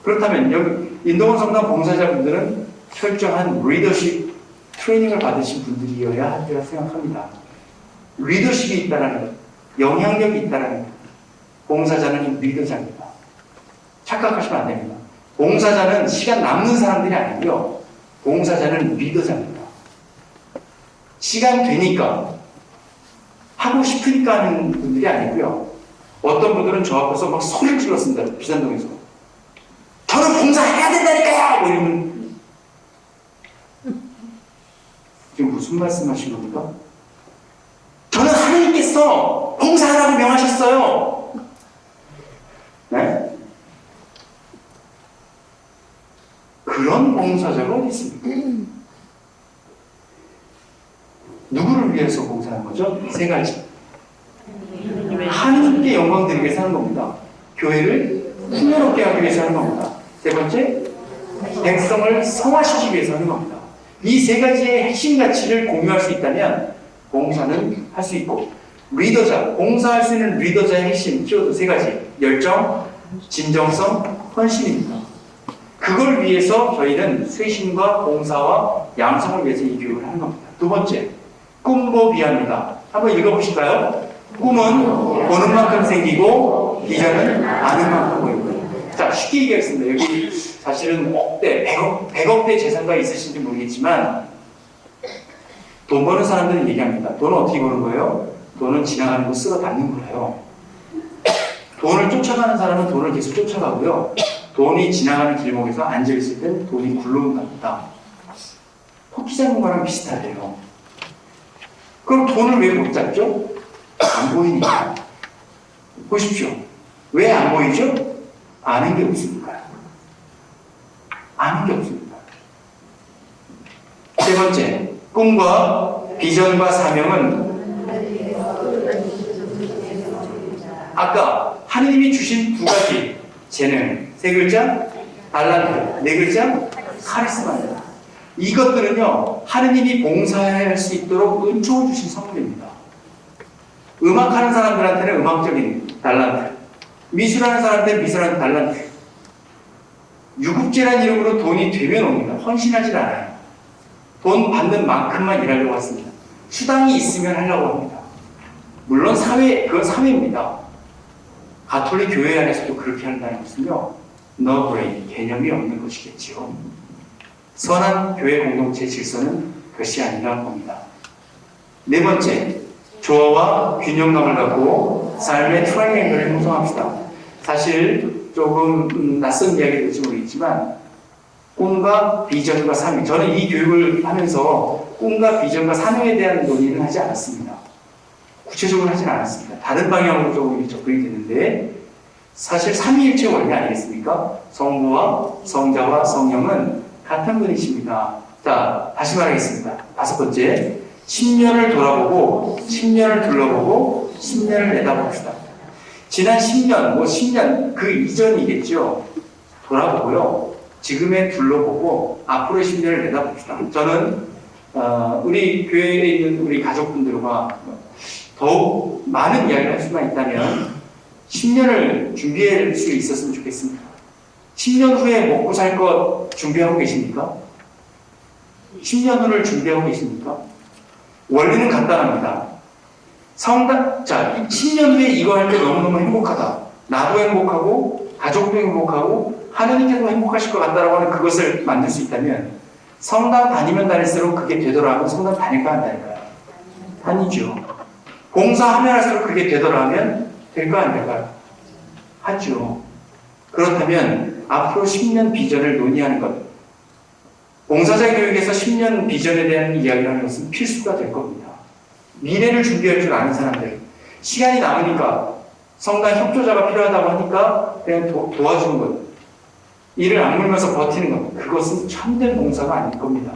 그렇다면 여기 인도원 성당 봉사자분들은 철저한 리더십 트레이닝을 받으신 분들이어야 한다고 생각합니다. 리더십이 있다는 것, 영향력이 있다는 것, 봉사자는 리더자입니다. 착각하시면 안 됩니다. 봉사자는 시간 남는 사람들이 아니고요. 봉사자는 리더자입니다. 시간 되니까, 하고 싶으니까 하는 분들이 아니고요. 어떤 분들은 저 앞에서 막 소리를 질렀습니다. 비산동에서. 저는 봉사해야 된다니까요! 뭐 이러면. 지금 무슨 말씀 하신 겁니까? 저는 하나님께서 봉사하라고 명하셨어요. 네? 그런 봉사자가 어디 있습니까? 누구를 위해서 봉사하는 거죠? 세 가지. 하나님께 영광 드리기 위해서 하는 겁니다. 교회를 풍요롭게 하기 위해서 하는 겁니다. 세 번째, 백성을 성화시키기 위해서 하는 겁니다. 이 세 가지의 핵심 가치를 공유할 수 있다면 봉사는 할 수 있고, 리더자, 봉사할 수 있는 리더자의 핵심 키워드 세 가지. 열정, 진정성, 헌신입니다. 그걸 위해서 저희는 쇄신과 봉사와 양성을 위해서 이 교육을 하는 겁니다. 두 번째, 꿈보비합니다. 한번 읽어보실까요? 꿈은 보는 만큼 생기고 비전은 아는 만큼 보입니다. 자, 쉽게 얘기하겠습니다. 여기 사실은 억대, 100억대 재산가 있으신지 모르겠지만 돈 버는 사람들은 얘기합니다. 돈은 어떻게 버는 거예요? 돈은 지나가는 거 쓸어 담는 거예요. 돈을 쫓아가는 사람은 돈을 계속 쫓아가고요. 돈이 지나가는 길목에서 앉아있을 땐 돈이 굴러온답니다. 토끼장군과랑 비슷하대요. 그럼 돈을 왜 못 잡죠? 안 보이니까. 보십시오. 왜 안 보이죠? 아는 게 없으니까요. 아는 게 없으니까. 세 번째, 꿈과 비전과 사명은 아까 하느님이 주신 두 가지 재능, 세 글자, 달란트, 네 글자, 카리스마입니다. 이것들은요, 하느님이 봉사할 수 있도록 은총을 주신 선물입니다. 음악하는 사람들한테는 음악적인 달란트, 미술하는 사람한테는 미술하는 달란트. 유급제란 이름으로 돈이 되면 옵니다. 헌신하지 않아요. 돈 받는 만큼만 일하려고 했습니다. 수당이 있으면 하려고 합니다. 물론 그건 사회입니다. 가톨릭 교회 안에서도 그렇게 한다는 것은요, no brain, 개념이 없는 것이겠지요. 선한 교회 공동체 질서는 그것이 아니라 봅니다. 네 번째, 조화와 균형감을 갖고 삶의 트라이앵글을 형성합시다. 사실 조금 낯선 이야기 될지 모르겠지만 꿈과 비전과 사명, 저는 이 교육을 하면서 꿈과 비전과 사명에 대한 논의는 하지 않았습니다. 구체적으로 하진 않았습니다. 다른 방향으로 조금 접근이 됐는데, 사실 삼위일체 원리 아니겠습니까? 성부와 성자와 성령은 같은 분이십니다. 자, 다시 말하겠습니다. 다섯 번째, 10년을 돌아보고 10년을 둘러보고 10년을 내다봅시다. 지난 10년, 10년 그 이전이겠죠. 돌아보고요. 지금의 둘러보고 앞으로의 10년을 내다봅시다. 저는 우리 교회에 있는 우리 가족분들과 더욱 많은 이야기를 할 수만 있다면 10년을 준비할 수 있었으면 좋겠습니다. 10년 후에 먹고 살 것 준비하고 계십니까? 10년 후를 준비하고 계십니까? 원리는 간단합니다. 자, 10년 후에 이거 할 때 너무너무 행복하다. 나도 행복하고, 가족도 행복하고, 하나님께도 행복하실 것 같다라고 하는 그것을 만들 수 있다면, 성당 다니면 다닐수록 그게 되더라 하면 성당 다닐까 안 다닐까요? 다니죠. 봉사하면 할수록 그게 되더라 하면 될까 안 될까요? 하죠. 그렇다면 앞으로 10년 비전을 논의하는 것, 봉사자 교육에서 10년 비전에 대한 이야기를 하는 것은 필수가 될 겁니다. 미래를 준비할 줄 아는 사람들, 시간이 남으니까 성당 협조자가 필요하다고 하니까 그냥 도와주는 것, 이를 악물면서 버티는 것, 그것은 참된 봉사가 아닐 겁니다.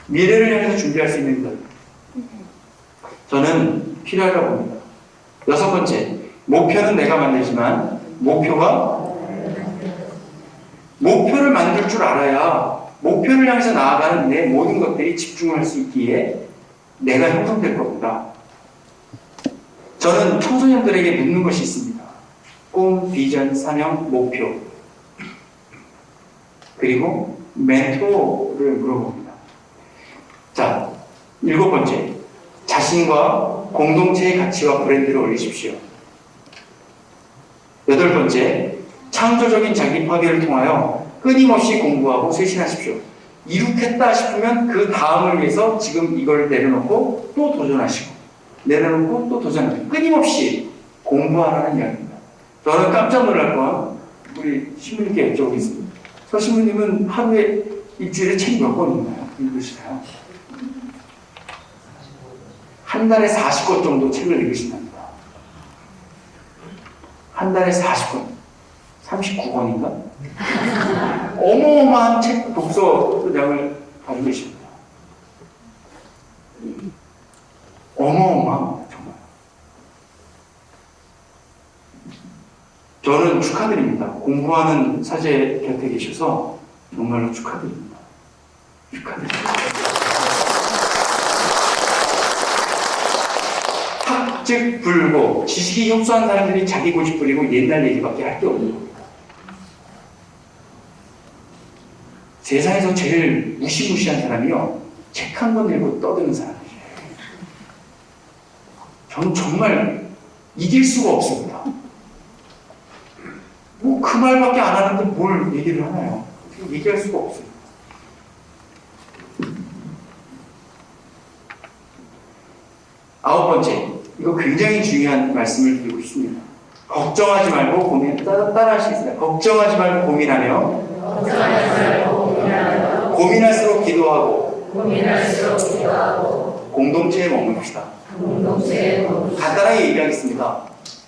미래를 향해서 준비할 수 있는 것, 저는 필요하다고 봅니다. 6번째, 목표는 내가 만들지만 목표를 만들 줄 알아야 목표를 향해서 나아가는 내 모든 것들이 집중할 수 있기에 내가 형성될 겁니다. 저는 청소년들에게 묻는 것이 있습니다. 꿈, 비전, 사명, 목표. 그리고 멘토를 물어봅니다. 자, 7번째. 자신과 공동체의 가치와 브랜드를 올리십시오. 8번째. 창조적인 자기 파괴를 통하여 끊임없이 공부하고 쇄신하십시오. 이룩했다 싶으면 그 다음을 위해서 지금 이걸 내려놓고 또 도전하시고, 내려놓고 또 도전하시고, 끊임없이 공부하라는 이야기입니다. 저는 깜짝 놀랄 건 우리 신부님께 여쭤보겠습니다. 서 신부님은 하루에, 일주일에 책 몇 권 읽나요? 읽으시나요? 한 달에 40권 정도 책을 읽으신답니다. 한 달에 40권. 39권인가? 어마어마한 책 독서량을 가지고 계십니다. 어마어마합니다, 정말. 저는 축하드립니다. 공부하는 사제 곁에 계셔서 정말로 축하드립니다. 축하드립니다. 학즉 불고 지식이 협소한 사람들이 자기 고집 부리고 옛날 얘기밖에 할 게 없는 겁니다. 세상에서 제일 무시무시한 사람이요, 책 한 권 읽고 떠드는 사람이에요. 저는 정말 이길 수가 없습니다. 뭐 그 말밖에 안 하는데 뭘 얘기를 하나요? 얘기할 수가 없어요. 아홉 번째, 이거 굉장히 중요한 말씀을 드리고 싶습니다. 걱정하지 말고 따라 하시겠습니다. 걱정하지 말고 고민하며 고민할수록 기도하고 공동체에 머뭅시다. 간단하게 얘기하겠습니다.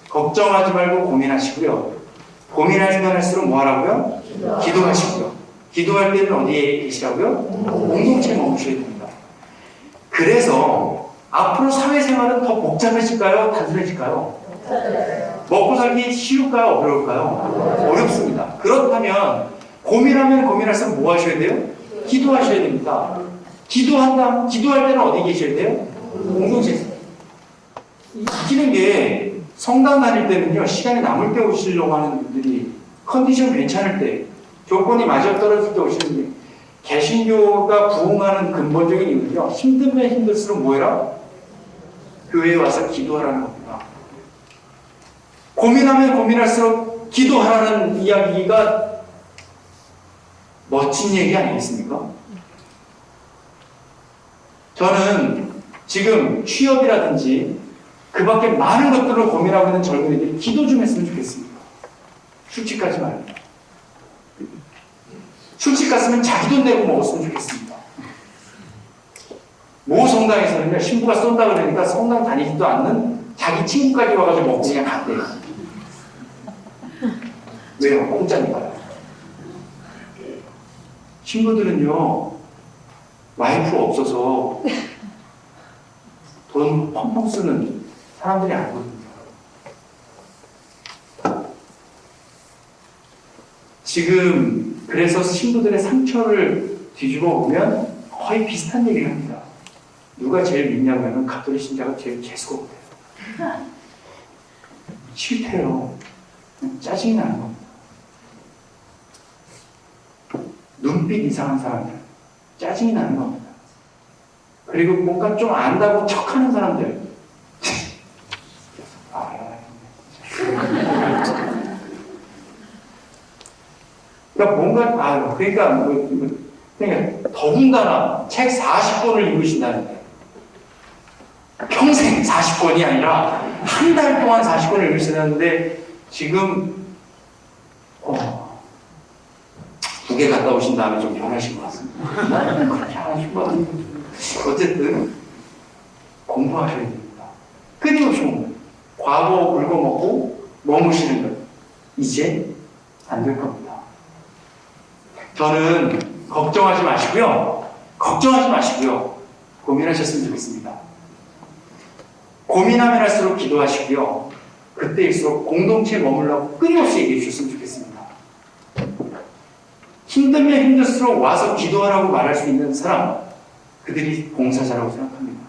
걱정하지 말고 고민하시고요. 고민하시면 할수록 뭐 하라고요? 기도하시고요. 기도할 때는 어디에 계시라고요? 공동체에 머무셔야 됩니다. 그래서 앞으로 사회생활은 더 복잡해질까요? 단순해질까요? 먹고 살기 쉬울까요? 어려울까요? 어렵습니다. 그렇다면 고민하면 고민할수록 뭐 하셔야 돼요? 기도하셔야 됩니다. 기도할 때는 어디 계셔야 돼요? 공동체에서. 웃기는 게 성당 다닐 때는요, 시간이 남을 때 오시려고 하는 분들이 컨디션 괜찮을 때, 조건이 맞아떨어질 때 오시는데, 개신교가 부흥하는 근본적인 이유는요, 힘들면 힘들수록 뭐해라? 교회에 와서 기도하라는 겁니다. 고민하면 고민할수록 기도하라는 이야기가 멋진 얘기 아니겠습니까? 저는 지금 취업이라든지 그 밖에 많은 것들을 고민하고 있는 젊은이들이 기도 좀 했으면 좋겠습니다. 술집 가지 말고. 술집 갔으면 자기 돈 내고 먹었으면 좋겠습니다. 모 성당에서는요, 신부가 쏜다 그러니까 성당 다니지도 않는 자기 친구까지 와가지고 먹고 그냥 갔대요. 왜요? 공짜니까요. 신부들은요, 와이프 없어서 돈 펑펑 쓰는 사람들이 아니거든요. 지금 그래서 신부들의 상처를 뒤집어 보면 거의 비슷한 얘기를 합니다. 누가 제일 믿냐면 가톨릭 신자가 제일 재수가 없대요. 싫대요. 짜증이 나는 겁니다. 눈빛 이상한 사람들, 짜증이 나는 겁니다. 그리고 뭔가 좀 안다고 척하는 사람들. 그러니까 더군다나 책 40권을 읽으신다는데 평생 40권이 아니라 한 달 동안 40권을 읽으시는데 지금 2개 갔다 오신 다음에 좀 변하신 것 같습니다. 나는 그렇게 안 하신 것 같은데 어쨌든 공부하셔야 됩니다. 끊임없이 공부. 과거 울고먹고 머무시는 것 이제 안 될 겁니다. 저는 걱정하지 마시고요. 고민하셨으면 좋겠습니다. 고민하면 할수록 기도하시고요. 그때일수록 공동체에 머물라고 끊임없이 얘기해 주셨으면 좋겠습니다. 힘들면 힘들수록 와서 기도하라고 말할 수 있는 사람, 그들이 봉사자라고 생각합니다.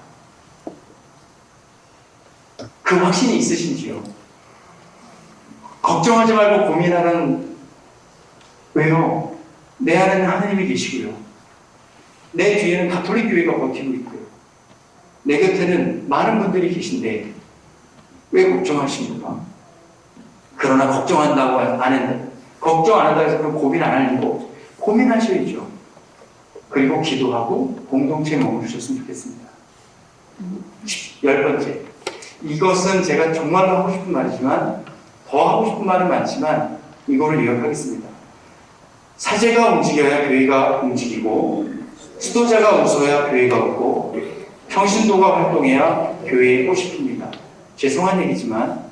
그 확신이 있으신지요? 걱정하지 말고 고민하라는, 왜요? 내 안에는 하나님이 계시고요. 내 뒤에는 가톨릭 교회가 버티고 있고요. 내 곁에는 많은 분들이 계신데 왜 걱정하십니까? 그러나 걱정한다고 안 했는데, 걱정 안 한다고 해서 고민 안 하는 거 고민하셔야죠. 그리고 기도하고 공동체에 머무르셨으면 좋겠습니다. 10번째, 이것은 제가 정말로 하고 싶은 말이지만 더 하고 싶은 말은 많지만 이거를 요약하겠습니다. 사제가 움직여야 교회가 움직이고, 수도자가 웃어야 교회가 웃고, 평신도가 활동해야 교회의 꽃이 핍니다. 죄송한 얘기지만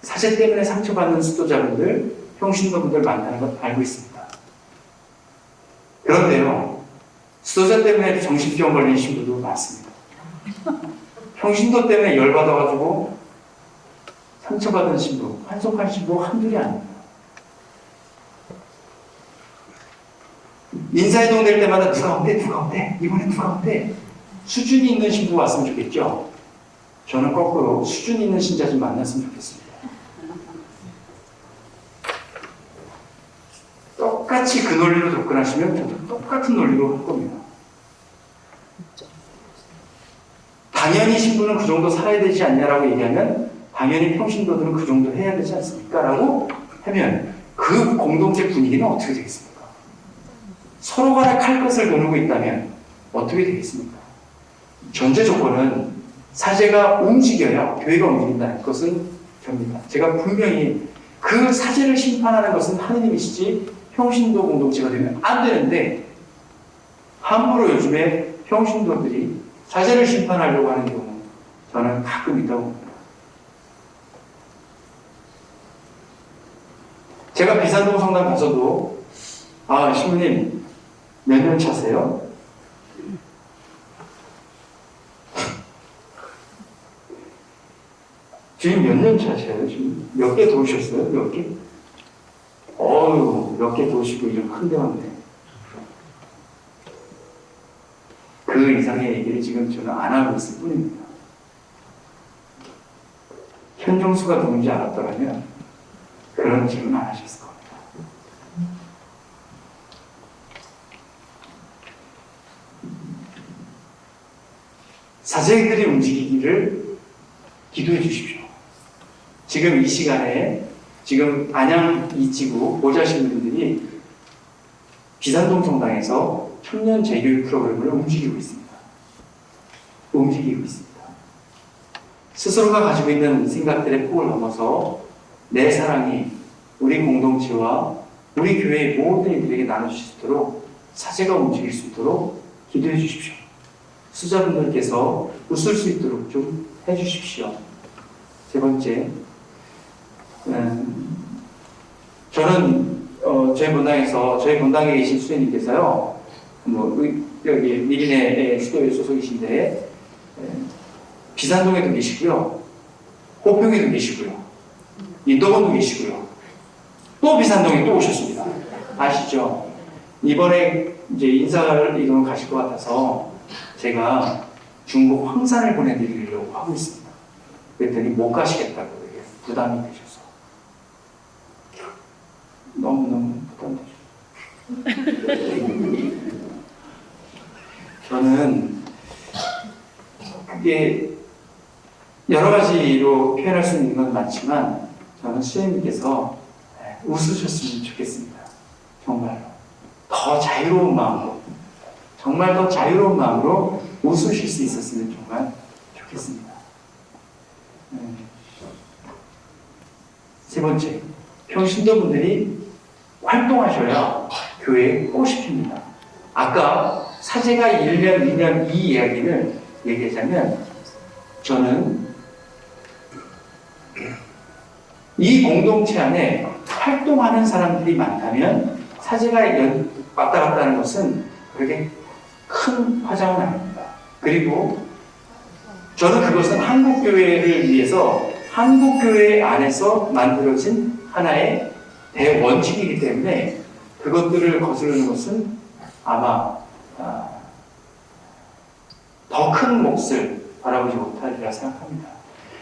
사제 때문에 상처받는 수도자분들, 평신도분들 많다는 걸 알고 있습니다. 그런데요, 수도자 때문에 정신병 걸린 신부도 많습니다. 평신도 때문에 열받아가지고 상처받은 신부, 한속한 신부 한둘이 아닙니다. 인사이동 될 때마다 누가 어때? 이번엔 누가 어때? 수준이 있는 신부 왔으면 좋겠죠? 저는 거꾸로 수준이 있는 신자 좀 만났으면 좋겠습니다. 똑같이 그 논리로 접근하시면 저도 똑같은 논리로 할 겁니다. 당연히 신부는 그 정도 살아야 되지 않냐라고 얘기하면 당연히 평신도들은 그 정도 해야 되지 않습니까? 라고 하면 그 공동체 분위기는 어떻게 되겠습니까? 서로 간에 칼끝을 겨누고 있다면 어떻게 되겠습니까? 전제 조건은 사제가 움직여야 교회가 움직인다는 것은 됩니다. 제가 분명히 그 사제를 심판하는 것은 하느님이시지 평신도 공동체가 되면 안 되는데, 함부로 요즘에 평신도들이 사제를 심판하려고 하는 경우 저는 가끔 있다고 봅니다. 제가 비산동 성당 가서도 신부님 몇 년 차세요? 지금 몇 년 차세요? 지금 몇 개 도우셨어요? 몇 개? 몇 개 도우시고 이런 큰 데만 돼. 그 이상의 얘기를 지금 저는 안 하고 있을 뿐입니다. 현종수가 누군지 알았더라면 그런 질문 안 하셨을 겁니다. 사제들이 움직이기를 기도해 주십시오. 지금 이 시간에 지금 안양 이지구 보좌하시는 분들이 비산동 성당에서 청년 재교육 프로그램을 움직이고 있습니다. 스스로가 가지고 있는 생각들의 폭을 넘어서 내 사랑이 우리 공동체와 우리 교회의 모든 이들에게 나눠주실 수 있도록, 사제가 움직일 수 있도록 기도해 주십시오. 수자분들께서 웃을 수 있도록 좀 해주십시오. 세 번째, 저는 저희 본당에 계신 수녀님께서요, 여기 미린의 수도에 소속이신데 비산동에도 계시고요, 호평에도 계시고요, 인도원도 계시고요, 또 비산동에 또 오셨습니다. 아시죠? 이번에 이제 인사를 이동을 가실 것 같아서 제가 중국 황산을 보내드리려고 하고 있습니다. 그랬더니 못 가시겠다고 이게 부담이 되셔서 너무너무 부담되셔서 저는 그게 여러 가지로 표현할 수 있는 건 많지만 저는 수혜님께서 웃으셨으면 좋겠습니다. 정말로 더 자유로운 마음으로, 정말 더 자유로운 마음으로 웃으실 수 있었으면 정말 좋겠습니다. 세 번째, 평신도분들이 활동하셔야 교회에 꽃이 핍니다. 아까 사제가 1년, 2년 이 이야기를 얘기하자면 저는 이 공동체 안에 활동하는 사람들이 많다면 사제가 왔다 갔다 하는 것은 그렇게 큰 화장은 아닙니다. 그리고 저는 그것은 한국교회를 위해서 한국교회 안에서 만들어진 하나의 대원칙이기 때문에 그것들을 거스르는 것은 아마 더 큰 몫을 바라보지 못하리라 생각합니다.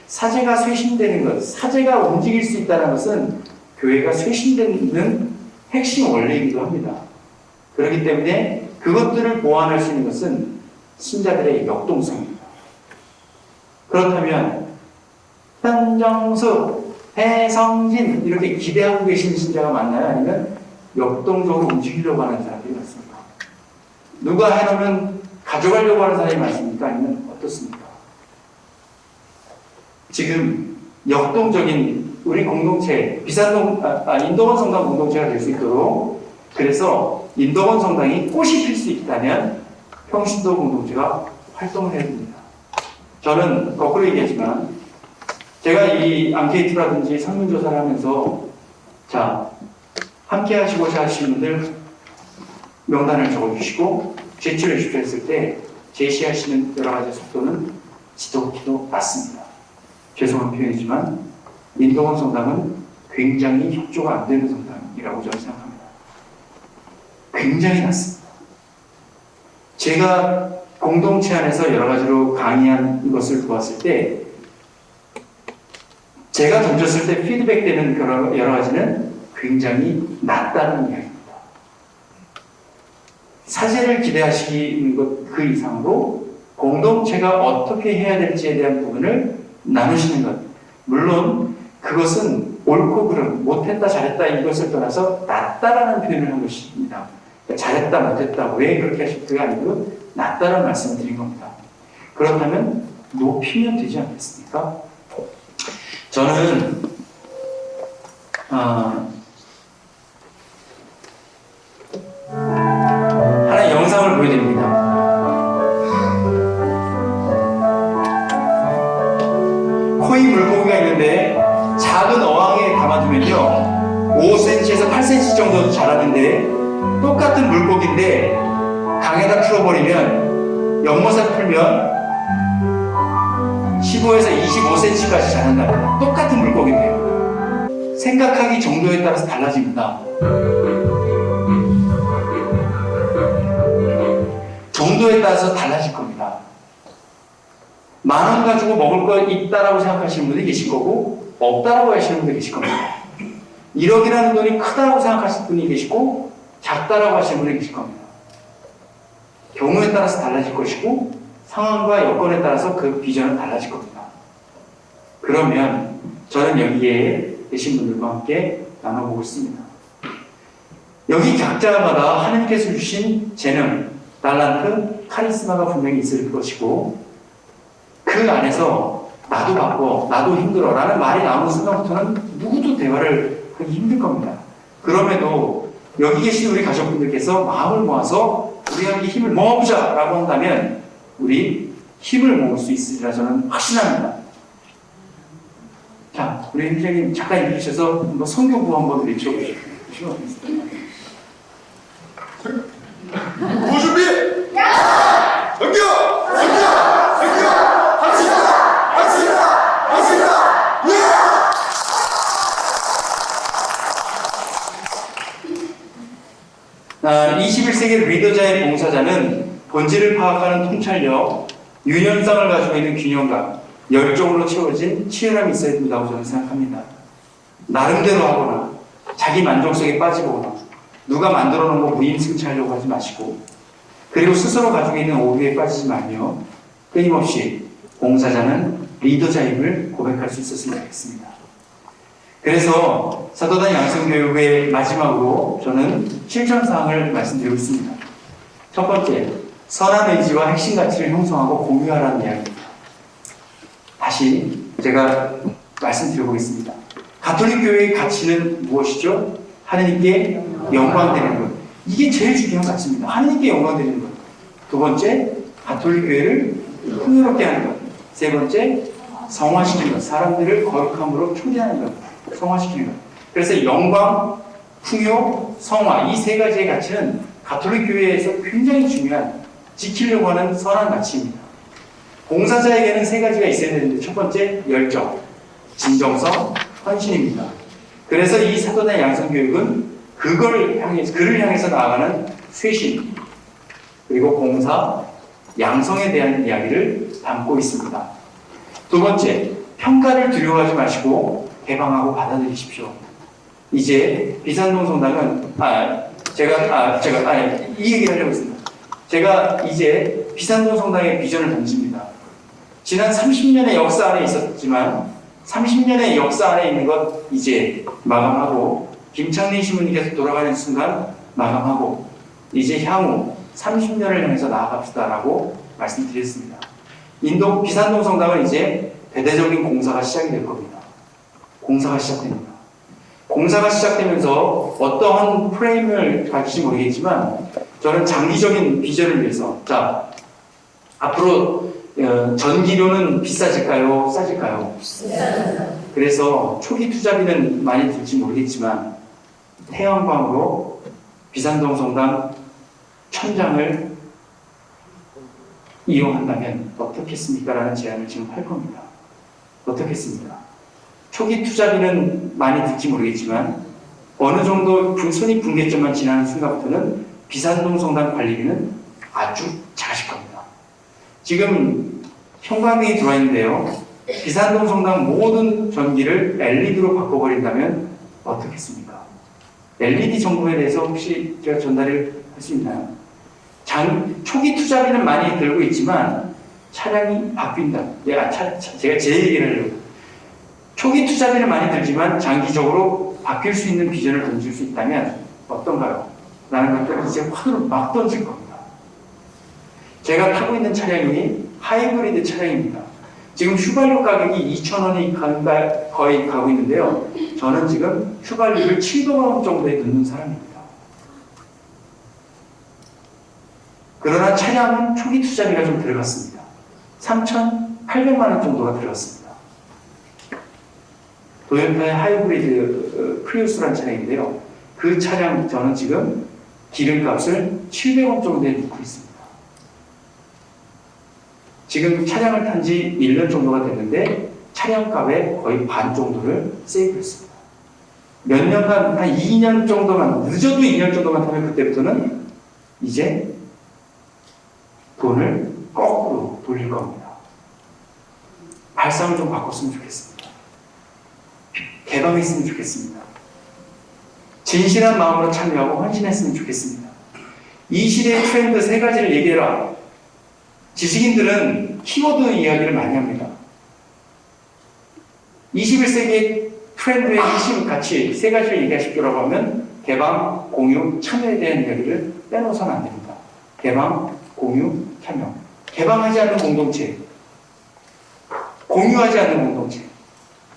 사제가 쇄신되는 것, 사제가 움직일 수 있다는 것은 교회가 쇄신되는 핵심 원리이기도 합니다. 그렇기 때문에 그것들을 보완할 수 있는 것은 신자들의 역동성입니다. 그렇다면 현정수, 배성진 이렇게 기대하고 계시는 신자가 많나요? 아니면 역동적으로 움직이려고 하는 사람들이 많습니까? 누가 해놓으면 가져가려고 하는 사람이 많습니까? 아니면 어떻습니까? 지금 역동적인 우리 공동체, 인도원 성당 공동체가 될 수 있도록 그래서 인도원 성당이 꽃이 필 수 있다면 평신도 공동체가 활동을 해야 됩니다. 저는 거꾸로 얘기하지만 제가 이 앙케이트라든지 설문조사를 하면서 자, 함께 하시고자 하시는 분들 명단을 적어주시고 제출해 주십시오 했을 때 제시하시는 여러 가지 속도는 지독히도 낮습니다. 죄송한 표현이지만 인도원 성당은 굉장히 협조가 안 되는 성당이라고 저는 생각합니다. 굉장히 낮습니다. 제가 공동체 안에서 여러 가지로 강의한 것을 보았을 때 제가 던졌을 때 피드백되는 여러 가지는 굉장히 낮다는 이야기입니다. 사제를 기대하시는 것 그 이상으로 공동체가 어떻게 해야 될지에 대한 부분을 나누시는 것. 물론 그것은 옳고 그름, 못했다 잘했다 이것을 떠나서 낮다라는 표현을 한 것입니다. 잘했다 못했다 왜 그렇게 하실까 아니고 낮다라는 말씀을 드린 겁니다. 그렇다면 높이면 되지 않겠습니까? 저는 하나의 영상을 보여드립니다. 코이 물고기가 있는데 작은 어항에 담아두면요 5cm에서 8cm 정도 자라는데 똑같은 물고기인데 강에다 풀어버리면 연못에 풀면 15에서 25cm까지 자란답니다. 똑같은 물고기인데요. 생각하기 정도에 따라서 달라집니다. 정도에 따라서 달라질 겁니다. 10,000원 가지고 먹을 거 있다라고 생각하시는 분이 계실 거고 없다라고 하시는 분이 계실 겁니다. 1억이라는 돈이 크다고 생각하시는 분이 계시고 작다라고 하시는 분이 계실 겁니다. 경우에 따라서 달라질 것이고 상황과 여건에 따라서 그 비전은 달라질 겁니다. 그러면 저는 여기에 계신 분들과 함께 나눠보고 있습니다. 여기 각자마다 하나님께서 주신 재능, 달란트, 카리스마가 분명히 있을 것이고 그 안에서 나도 바빠, 나도 힘들어 라는 말이 나오는 순간부터는 누구도 대화를 하기 힘들 겁니다. 그럼에도 여기 계신 우리 가족분들께서 마음을 모아서 우리에게 힘을 모아보자 라고 한다면 우리 힘을 모을 수 있으리라 저는 확신합니다. 자, 우리 선생님 잠깐 일으키셔서 한번 선교구 한번 외쳐보시죠. 구호 준비! 성교! 성교! 성교! 합시다! 합시다! 합시다! 예! 세계 리더자의 봉사자는 본질을 파악하는 통찰력, 유연성을 가지고 있는 균형감, 열정으로 채워진 치열함이 있어야 된다고 저는 생각합니다. 나름대로 하거나 자기 만족성에 빠지거나 누가 만들어 놓은 거 무임승차하려고 하지 마시고, 그리고 스스로 가지고 있는 오류에 빠지지 말며 끊임없이 봉사자는 리더자임을 고백할 수 있었으면 좋겠습니다. 그래서 사도단 양성교육의 마지막으로 저는 실천사항을 말씀드리고 있습니다. 첫 번째, 선한 의지와 핵심 가치를 형성하고 공유하라는 이야기입니다. 다시 제가 말씀드려보겠습니다. 가톨릭 교회의 가치는 무엇이죠? 하느님께 영광되는 것. 이게 제일 중요한 가치입니다. 하느님께 영광되는 것. 두 번째, 가톨릭 교회를 풍요롭게 하는 것. 세 번째, 성화시키는 것. 사람들을 거룩함으로 초대하는 것. 성화시키는 것. 그래서 영광, 풍요, 성화, 이 세 가지의 가치는 가톨릭 교회에서 굉장히 중요한, 지키려고 하는 선한 가치입니다. 봉사자에게는 세 가지가 있어야 되는데, 첫 번째, 열정, 진정성, 헌신입니다. 그래서 이 사도단 양성교육은 그를 향해서 나아가는 쇄신, 그리고 봉사, 양성에 대한 이야기를 담고 있습니다. 두 번째, 평가를 두려워하지 마시고 개방하고 받아들이십시오. 이제 비산동 성당은 이 얘기를 하려고 했습니다. 제가 이제 비산동 성당의 비전을 던집니다. 지난 30년의 역사 안에 있었지만 30년의 역사 안에 있는 것 이제 마감하고, 김창린 신부님께서 돌아가는 순간 마감하고, 이제 향후 30년을 향해서 나아갑시다라고 말씀드렸습니다. 인도 비산동 성당은 이제 대대적인 공사가 시작이 될 겁니다. 공사가 시작됩니다. 공사가 시작되면서 어떠한 프레임을 가질지 모르겠지만, 저는 장기적인 비전을 위해서, 자, 앞으로 전기료는 비싸질까요? 싸질까요? 그래서 초기 투자비는 많이 들지 모르겠지만 태양광으로 비산동 성당 천장을 이용한다면 어떻겠습니까? 라는 제안을 지금 할 겁니다. 어떻겠습니까? 초기 투자비는 많이 들지 모르겠지만 어느 정도 손익 분기점만 지나는 순간부터는 비산동 성당 관리비는 아주 작아질 겁니다. 지금 현관이 들어와 있는데요. 비산동 성당 모든 전기를 LED로 바꿔버린다면 어떻겠습니까? LED 정보에 대해서 혹시 제가 전달을 할 수 있나요? 초기 투자비는 많이 들고 있지만 차량이 바뀐다. 제가 제 얘기를 하려고. 초기 투자비는 많이 들지만 장기적으로 바뀔 수 있는 비전을 던질 수 있다면 어떤가요? 라는 것들을 이제 화두로 막 던질 겁니다. 제가 타고 있는 차량이 하이브리드 차량입니다. 지금 휘발유 가격이 2,000원이 거의 가고 있는데요. 저는 지금 휘발유를 700원 정도에 넣는 사람입니다. 그러나 차량은 초기 투자비가 좀 들어갔습니다. 3,800만 원 정도가 들어갔습니다. 도요타의 하이브리드 프리우스라는 차량인데요. 그 차량 저는 지금 기름값을 700원 정도에 넣고 있습니다. 지금 차량을 탄 지 1년 정도가 됐는데 차량값의 거의 반 정도를 세이브했습니다. 몇 년간, 한 2년 정도만, 늦어도 2년 정도만 타면 그때부터는 이제 돈을 거꾸로 돌릴 겁니다. 발상을 좀 바꿨으면 좋겠습니다. 개방했으면 좋겠습니다. 진실한 마음으로 참여하고 헌신했으면 좋겠습니다. 이 시대의 트렌드 세 가지를 얘기해라. 지식인들은 키워드 이야기를 많이 합니다. 21세기의 트렌드의 핵심 가치 세 가지를 얘기하시더라고 하면 개방, 공유, 참여에 대한 이야기를 빼놓아서는 안 됩니다. 개방, 공유, 참여. 개방하지 않는 공동체, 공유하지 않는 공동체,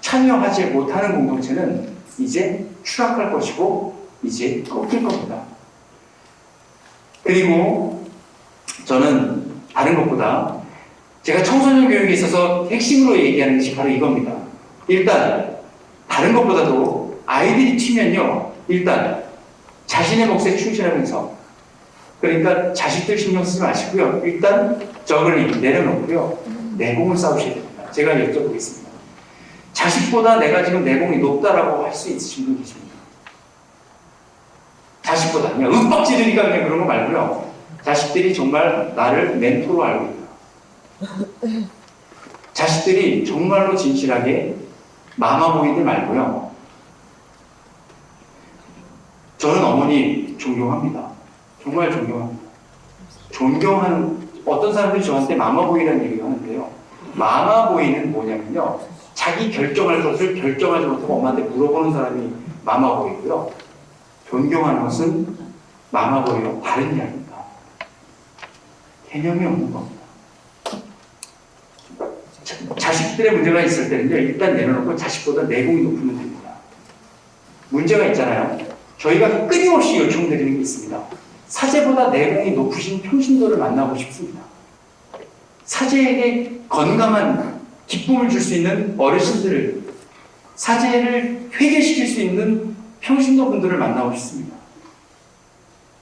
참여하지 못하는 공동체는 이제 추락할 것이고 이제 꺾일 겁니다. 그리고 저는 다른 것보다 제가 청소년 교육에 있어서 핵심으로 얘기하는 것이 바로 이겁니다. 일단 다른 것보다도 아이들이 튀면요, 일단 자신의 몫에 충실하면서, 그러니까 자식들 신경 쓰지 마시고요, 일단 저글링 내려놓고요, 내공을 쌓으셔야 됩니다. 제가 여쭤보겠습니다. 자식보다 내가 지금 내공이 높다라고 할 수 있으신 분 계십니까? 자식보다. 그냥 윽박지르니까 그냥 그런 거 말고요. 자식들이 정말 나를 멘토로 알고 있다. 자식들이 정말로 진실하게 마마보이들 말고요. 저는 어머니 존경합니다. 정말 존경합니다. 존경하는, 어떤 사람들이 저한테 마마보이라는 얘기를 하는데요. 마마보이는 뭐냐면요. 자기 결정할 것을 결정하지 못하고 엄마한테 물어보는 사람이 마마보이고요. 존경하는 것은 마마보이와 다른 이야기입니다. 개념이 없는 겁니다. 자식들의 문제가 있을 때는요, 일단 내려놓고 자식보다 내공이 높으면 됩니다. 문제가 있잖아요. 저희가 끊임없이 요청드리는 게 있습니다. 사제보다 내공이 높으신 평신도를 만나고 싶습니다. 사제에게 건강한 기쁨을 줄 수 있는 어르신들을, 사제를 회개시킬 수 있는 평신도 분들을 만나고 싶습니다.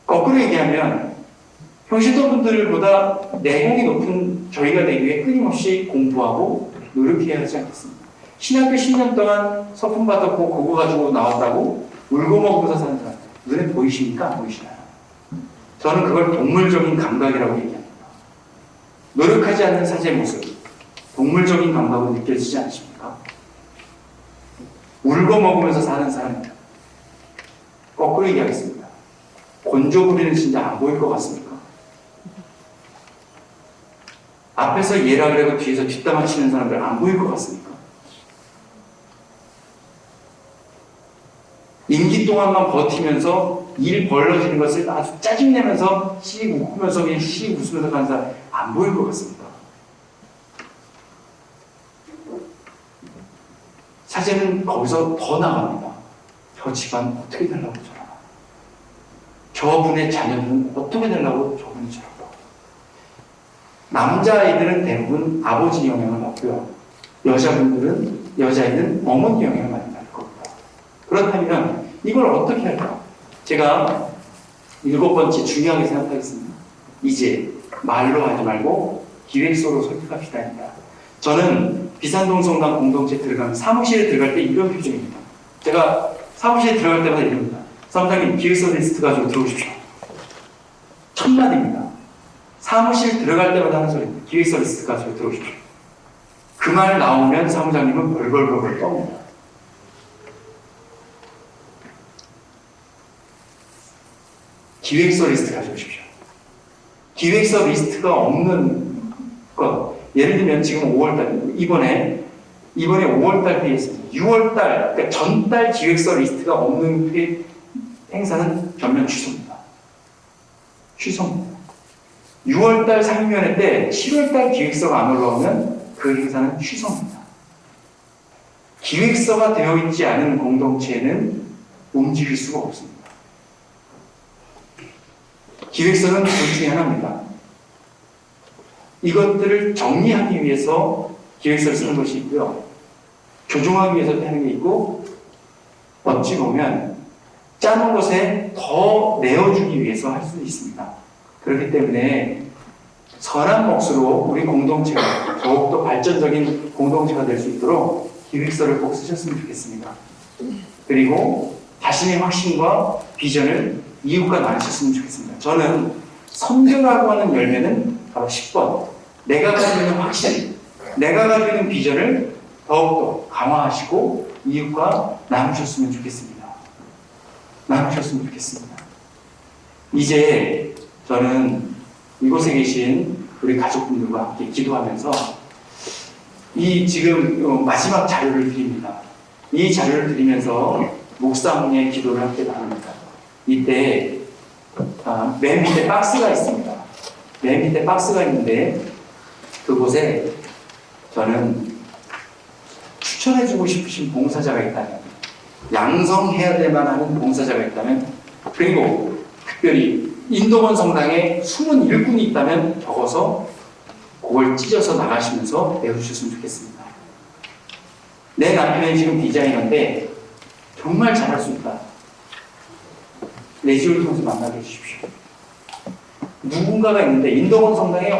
거꾸로 얘기하면 평신도 분들보다 내공이 높은 저희가 되기 위해 끊임없이 공부하고 노력해야 하지 않겠습니까? 신학교 10년 동안 서품 받았고 그거 가지고 나왔다고 울고 먹으면서 사는 사람 눈에 보이십니까? 안 보이시나요? 저는 그걸 동물적인 감각이라고 얘기합니다. 노력하지 않는 사제의 모습, 동물적인 감각은 느껴지지 않으십니까? 울고 먹으면서 사는 사람입니다. 거꾸로 얘기하겠습니다. 곤조 부리는 진짜 안 보일 것 같습니까? 앞에서 예라 그래도 뒤에서 뒷담화 치는 사람들 안 보일 것 같습니까? 임기 동안만 버티면서 일 벌어지는 것을 아주 짜증내면서 씩 웃으면서 그냥 씩 웃으면서 가는 사람 안 보일 것 같습니까? 사제는 거기서 더 나갑니다. 저 집안 어떻게 되려고 저러나, 저분의 자녀들은 어떻게 되려고 저분이 저러고. 남자아이들은 대부분 아버지 영향을 받고요. 여자아이는 어머니 영향을 많이 받을 겁니다. 그렇다면 이걸 어떻게 할까? 제가 7번째 중요하게 생각하겠습니다. 이제 말로 하지 말고 기획서로 설득합시다. 저는 비산동 성당 공동체 들어가면 사무실에 들어갈 때 이런 표정입니다. 제가 사무실에 들어갈 때마다 이럽니다. 사무장님 기획서 리스트 가지고 들어오십시오. 첫 마디입니다. 사무실 들어갈 때마다 하는 소리입니다. 기획서 리스트 가지고 들어오십시오. 그 말 나오면 사무장님은 벌벌벌 떱니다. 기획서 리스트 가져오십시오. 기획서 리스트가 없는 것, 예를 들면 지금 5월달, 이번에 5월달 회의했습니다. 6월달, 그러니까 전달 기획서 리스트가 없는 행사는 전면 취소입니다. 취소입니다. 6월달 상임위원회 때 7월달 기획서가 안 올라오면 그 행사는 취소입니다. 기획서가 되어 있지 않은 공동체는 움직일 수가 없습니다. 기획서는 둘 중에 하나입니다. 이것들을 정리하기 위해서 기획서를 쓰는 것이 있고요. 조종하기 위해서 하는 게 있고, 어찌 보면 짜는 것에 더 내어주기 위해서 할 수도 있습니다. 그렇기 때문에 선한 몫으로 우리 공동체가 더욱더 발전적인 공동체가 될 수 있도록 기획서를 꼭 쓰셨으면 좋겠습니다. 그리고 자신의 확신과 비전을 이웃과 나누셨으면 좋겠습니다. 저는 선교라고 하는 열매는 바로 10번. 내가 가지고 있는 확신, 내가 가지고 있는 비전을 더욱더 강화하시고 이웃과 나누셨으면 좋겠습니다. 나누셨으면 좋겠습니다. 이제 저는 이곳에 계신 우리 가족분들과 함께 기도하면서 이 지금 마지막 자료를 드립니다. 이 자료를 드리면서 목사님의 기도를 함께 나눕니다. 이때 맨 밑에 박스가 있습니다. 맨 밑에 박스가 있는데 그곳에 저는 추천해주고 싶으신 봉사자가 있다면, 양성해야 될 만한 봉사자가 있다면, 그리고 특별히 인도원 성당에 숨은 일꾼이 있다면 적어서 그걸 찢어서 나가시면서 내주셨으면 좋겠습니다. 내 남편이 지금 디자이너인데 정말 잘할 수 있다. 레지오를 통해서 만나게 해주십시오. 누군가가 있는데 인도원 성당에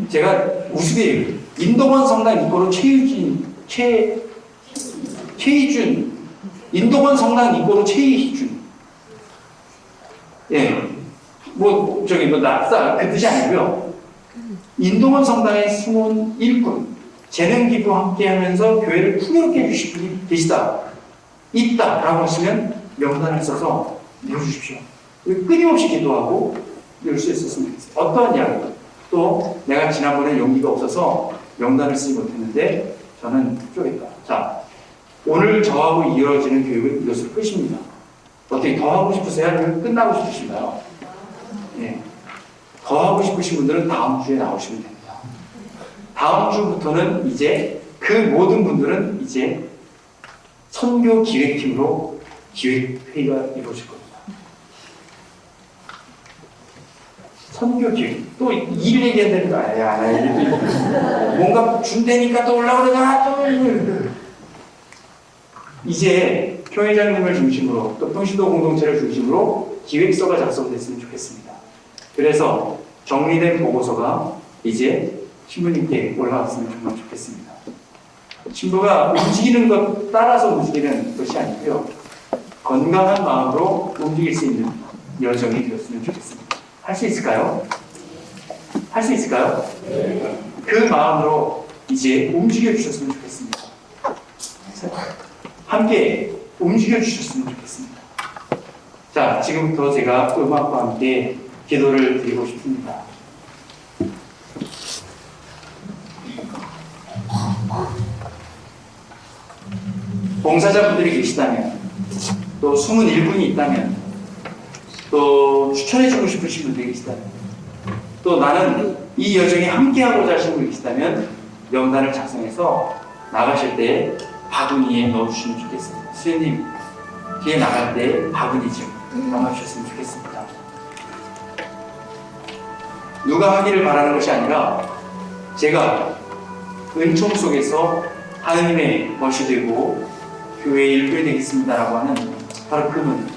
제가 우스갯 인도원 성당 이꼬로 최희준, 인도원 성당 이꼬로 최희준, 예, 뭐 낙사 그 뜻이 아니고요. 인동원 성당에 숨은 일꾼, 재능 기부 함께하면서 교회를 풍요롭게 해주실 분이 있다라고 하시면 명단을 써서 내어주십시오. 끊임없이 기도하고 늘 수 있었으면 좋겠어요. 어떠한 이야기? 또 내가 지난번에 용기가 없어서 명단을 쓰지 못했는데 저는 쪼갰다. 자, 오늘 저하고 이어지는 교육은 이것으로 끝입니다. 어떻게 더 하고 싶으세요? 아니면 끝나고 싶으신가요? 예. 더 하고 싶으신 분들은 다음 주에 나오시면 됩니다. 다음 주부터는 이제 그 모든 분들은 이제 선교 기획팀으로 기획회의가 이루어질 겁니다. 선교 기획. 또 일 얘기해야 되는 거 아니야. 뭔가 준다니까 또 올라오다가 또. 이제 교회장님을 중심으로 또 평신도 공동체를 중심으로 기획서가 작성됐으면 좋겠습니다. 그래서 정리된 보고서가 이제 신부님께 올라왔으면 정말 좋겠습니다. 신부가 움직이는 것 따라서 움직이는 것이 아니고요. 건강한 마음으로 움직일 수 있는 여정이 되었으면 좋겠습니다. 할 수 있을까요? 할 수 있을까요? 네. 그 마음으로 이제 움직여 주셨으면 좋겠습니다. 함께 움직여 주셨으면 좋겠습니다. 자, 지금부터 제가 음악과 함께 기도를 드리고 싶습니다. 봉사자분들이 계시다면, 또 숨은 일꾼이 있다면, 또 추천해주고 싶으신 분들이 계시다면, 또 나는 이 여정에 함께하고자 하시는 분이 계시다면 명단을 작성해서 나가실 때 바구니에 넣어주시면 좋겠습니다. 수연님, 뒤에 나갈 때 바구니 좀 담아주셨으면 좋겠습니다. 누가 하기를 바라는 것이 아니라 제가 은총 속에서 하느님의 멋이 되고 교회의 일꾼이 되겠습니다라고 하는 바로 그 분,